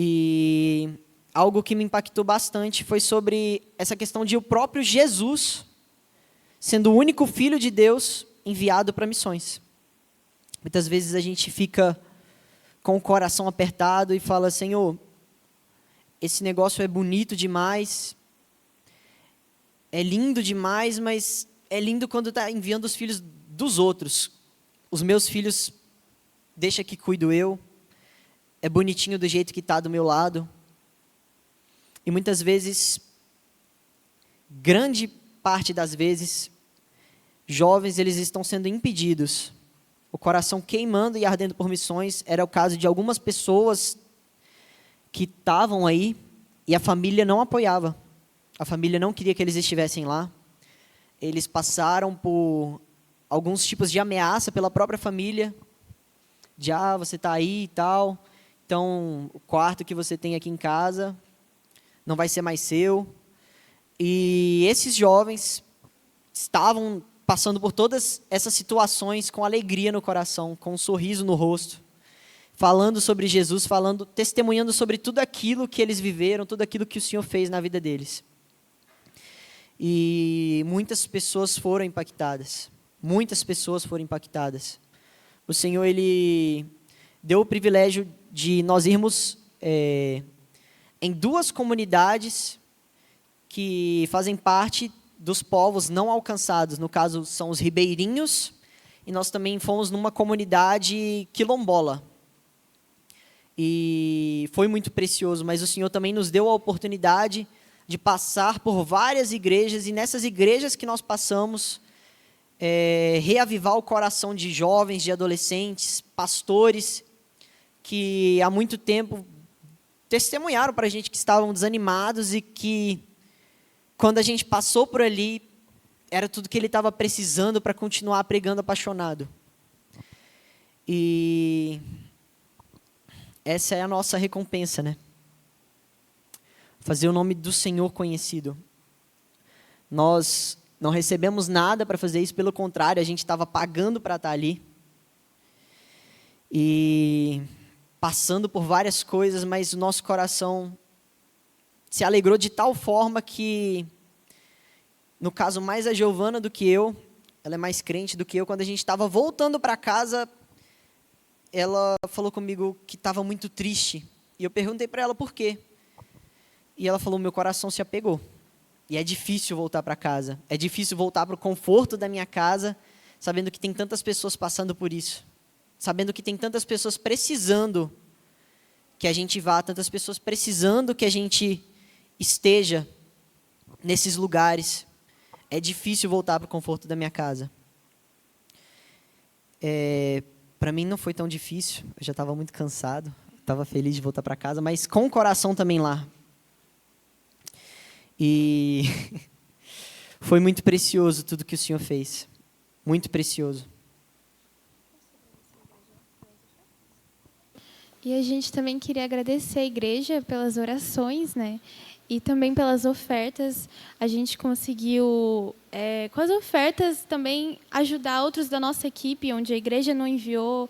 E algo que me impactou bastante foi sobre essa questão de o próprio Jesus, sendo o único Filho de Deus, enviado para missões. Muitas vezes a gente fica com o coração apertado e fala, Senhor, esse negócio é bonito demais, é lindo demais, mas é lindo quando está enviando os filhos dos outros. Os meus filhos, deixa que cuido eu. É bonitinho do jeito que está do meu lado. E muitas vezes, grande parte das vezes, jovens eles estão sendo impedidos. O coração queimando e ardendo por missões. Era o caso de algumas pessoas que estavam aí e a família não apoiava. A família não queria que eles estivessem lá. Eles passaram por alguns tipos de ameaça pela própria família. De, você está aí e tal. Então, o quarto que você tem aqui em casa não vai ser mais seu. E esses jovens estavam passando por todas essas situações com alegria no coração, com um sorriso no rosto, falando sobre Jesus, testemunhando sobre tudo aquilo que eles viveram, tudo aquilo que o Senhor fez na vida deles. E muitas pessoas foram impactadas. Muitas pessoas foram impactadas. O Senhor, Ele deu o privilégio de nós irmos em 2 comunidades que fazem parte dos povos não alcançados. No caso, são os ribeirinhos, e nós também fomos numa comunidade quilombola. E foi muito precioso, mas o Senhor também nos deu a oportunidade de passar por várias igrejas, e nessas igrejas que nós passamos, reavivar o coração de jovens, de adolescentes, pastores, que há muito tempo testemunharam para a gente que estavam desanimados e que, quando a gente passou por ali, era tudo que ele estava precisando para continuar pregando apaixonado. E essa é a nossa recompensa, né? Fazer o nome do Senhor conhecido. Nós não recebemos nada para fazer isso, pelo contrário, a gente estava pagando para estar ali. E passando por várias coisas, mas o nosso coração se alegrou de tal forma que, no caso, mais a Giovana do que eu, ela é mais crente do que eu, quando a gente estava voltando para casa, ela falou comigo que estava muito triste. E eu perguntei para ela por quê. E ela falou: meu coração se apegou. E é difícil voltar para casa. É difícil voltar para o conforto da minha casa, sabendo que tem tantas pessoas passando por isso. Sabendo que tem tantas pessoas precisando que a gente vá, tantas pessoas precisando que a gente esteja nesses lugares. É difícil voltar para o conforto da minha casa. Para mim não foi tão difícil, eu já estava muito cansado, estava feliz de voltar para casa, mas com o coração também lá. E foi muito precioso tudo que o Senhor fez, muito precioso. E a gente também queria agradecer a igreja pelas orações, né? E também pelas ofertas. A gente conseguiu, com as ofertas, também ajudar outros da nossa equipe, onde a igreja não enviou,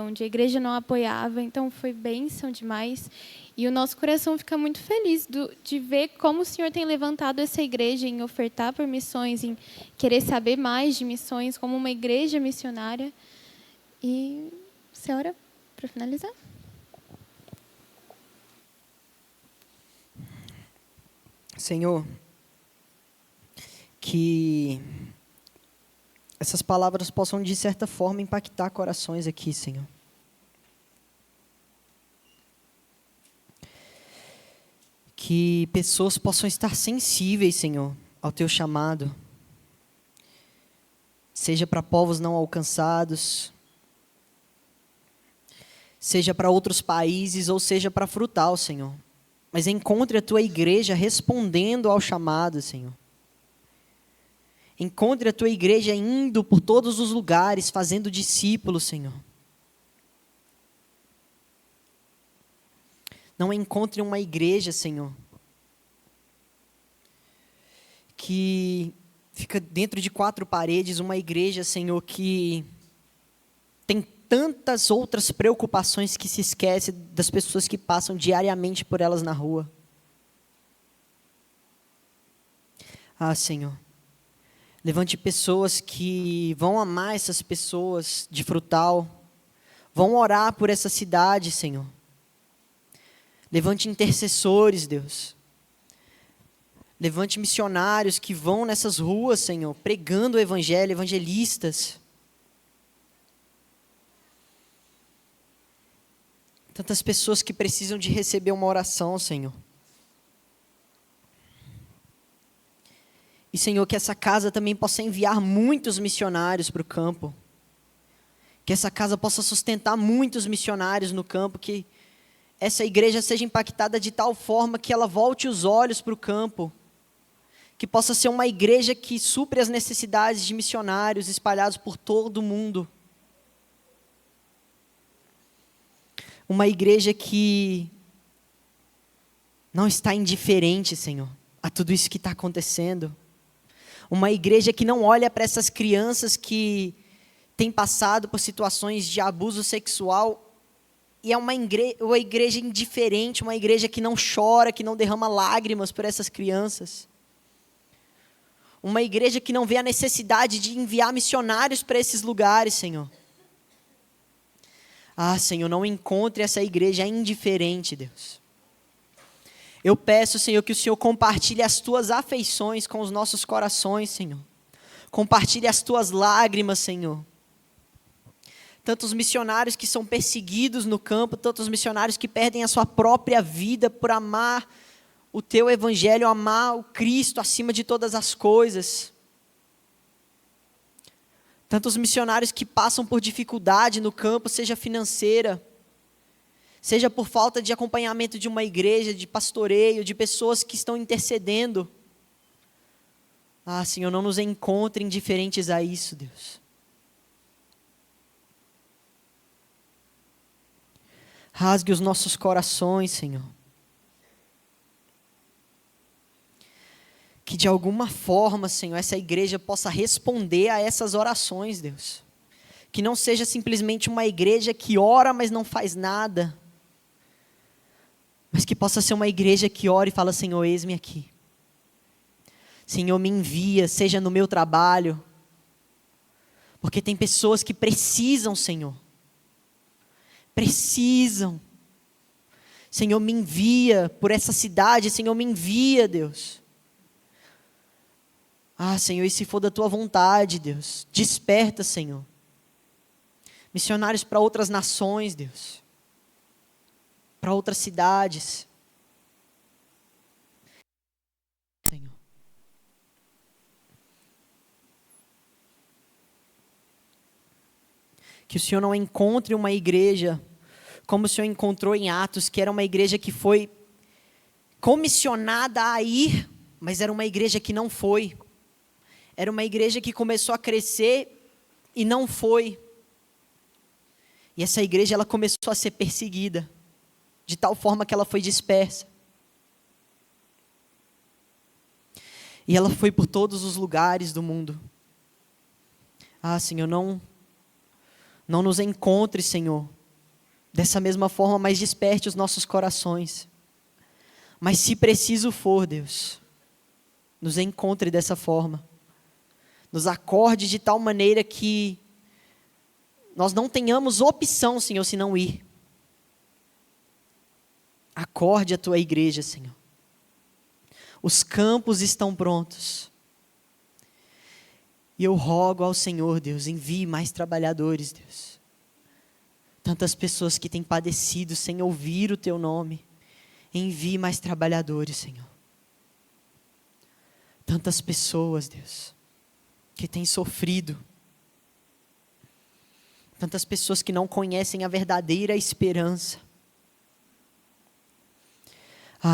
onde a igreja não apoiava. Então, foi bênção demais. E o nosso coração fica muito feliz de ver como o Senhor tem levantado essa igreja em ofertar por missões, em querer saber mais de missões, como uma igreja missionária. E você ora para finalizar? Senhor, que essas palavras possam, de certa forma, impactar corações aqui, Senhor. Que pessoas possam estar sensíveis, Senhor, ao Teu chamado. Seja para povos não alcançados, seja para outros países, ou seja para Frutal, Senhor. Mas encontre a Tua igreja respondendo ao chamado, Senhor. Encontre a Tua igreja indo por todos os lugares, fazendo discípulos, Senhor. Não encontre uma igreja, Senhor, que fica dentro de 4 paredes, uma igreja, Senhor, que tem tantas outras preocupações que se esquece das pessoas que passam diariamente por elas na rua. Ah, Senhor, levante pessoas que vão amar essas pessoas de Frutal, vão orar por essa cidade, Senhor. Levante intercessores, Deus. Levante missionários que vão nessas ruas, Senhor, pregando o evangelho, evangelistas. Tantas pessoas que precisam de receber uma oração, Senhor. E, Senhor, que essa casa também possa enviar muitos missionários para o campo. Que essa casa possa sustentar muitos missionários no campo, que essa igreja seja impactada de tal forma que ela volte os olhos para o campo. Que possa ser uma igreja que supre as necessidades de missionários espalhados por todo o mundo. Uma igreja que não está indiferente, Senhor, a tudo isso que está acontecendo. Uma igreja que não olha para essas crianças que têm passado por situações de abuso sexual e é uma igreja indiferente, uma igreja que não chora, que não derrama lágrimas por essas crianças. Uma igreja que não vê a necessidade de enviar missionários para esses lugares, Senhor. Ah, Senhor, não encontre essa igreja indiferente, Deus. Eu peço, Senhor, que o Senhor compartilhe as tuas afeições com os nossos corações, Senhor. Compartilhe as tuas lágrimas, Senhor. Tantos missionários que são perseguidos no campo, tantos missionários que perdem a sua própria vida por amar o teu evangelho, amar o Cristo acima de todas as coisas. Tantos missionários que passam por dificuldade no campo, seja financeira, seja por falta de acompanhamento de uma igreja, de pastoreio, de pessoas que estão intercedendo. Senhor, não nos encontre indiferentes a isso, Deus. Rasgue os nossos corações, Senhor. Que de alguma forma, Senhor, essa igreja possa responder a essas orações, Deus. Que não seja simplesmente uma igreja que ora, mas não faz nada. Mas que possa ser uma igreja que ora e fala, Senhor, eis-me aqui. Senhor, me envia, seja no meu trabalho. Porque tem pessoas que precisam, Senhor. Precisam. Senhor, me envia por essa cidade, Senhor, me envia, Deus. Senhor, e se for da tua vontade, Deus, desperta, Senhor. Missionários para outras nações, Deus. Para outras cidades. Senhor. Que o Senhor não encontre uma igreja como o Senhor encontrou em Atos, que era uma igreja que foi comissionada a ir, mas era uma igreja que não foi. Era uma igreja que começou a crescer e não foi. E essa igreja, ela começou a ser perseguida, de tal forma que ela foi dispersa. E ela foi por todos os lugares do mundo. Senhor, não nos encontre, Senhor, dessa mesma forma, mas desperte os nossos corações. Mas se preciso for, Deus, nos encontre dessa forma. Nos acorde de tal maneira que nós não tenhamos opção, Senhor, se não ir. Acorde a tua igreja, Senhor. Os campos estão prontos. E eu rogo ao Senhor, Deus, envie mais trabalhadores, Deus. Tantas pessoas que têm padecido sem ouvir o teu nome. Envie mais trabalhadores, Senhor. Tantas pessoas, Deus, que têm sofrido. Tantas pessoas que não conhecem a verdadeira esperança.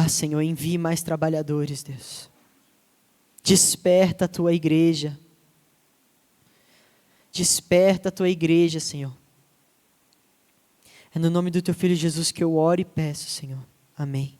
Senhor, envie mais trabalhadores, Deus. Desperta a tua igreja. Desperta a tua igreja, Senhor. É no nome do teu Filho Jesus que eu oro e peço, Senhor. Amém.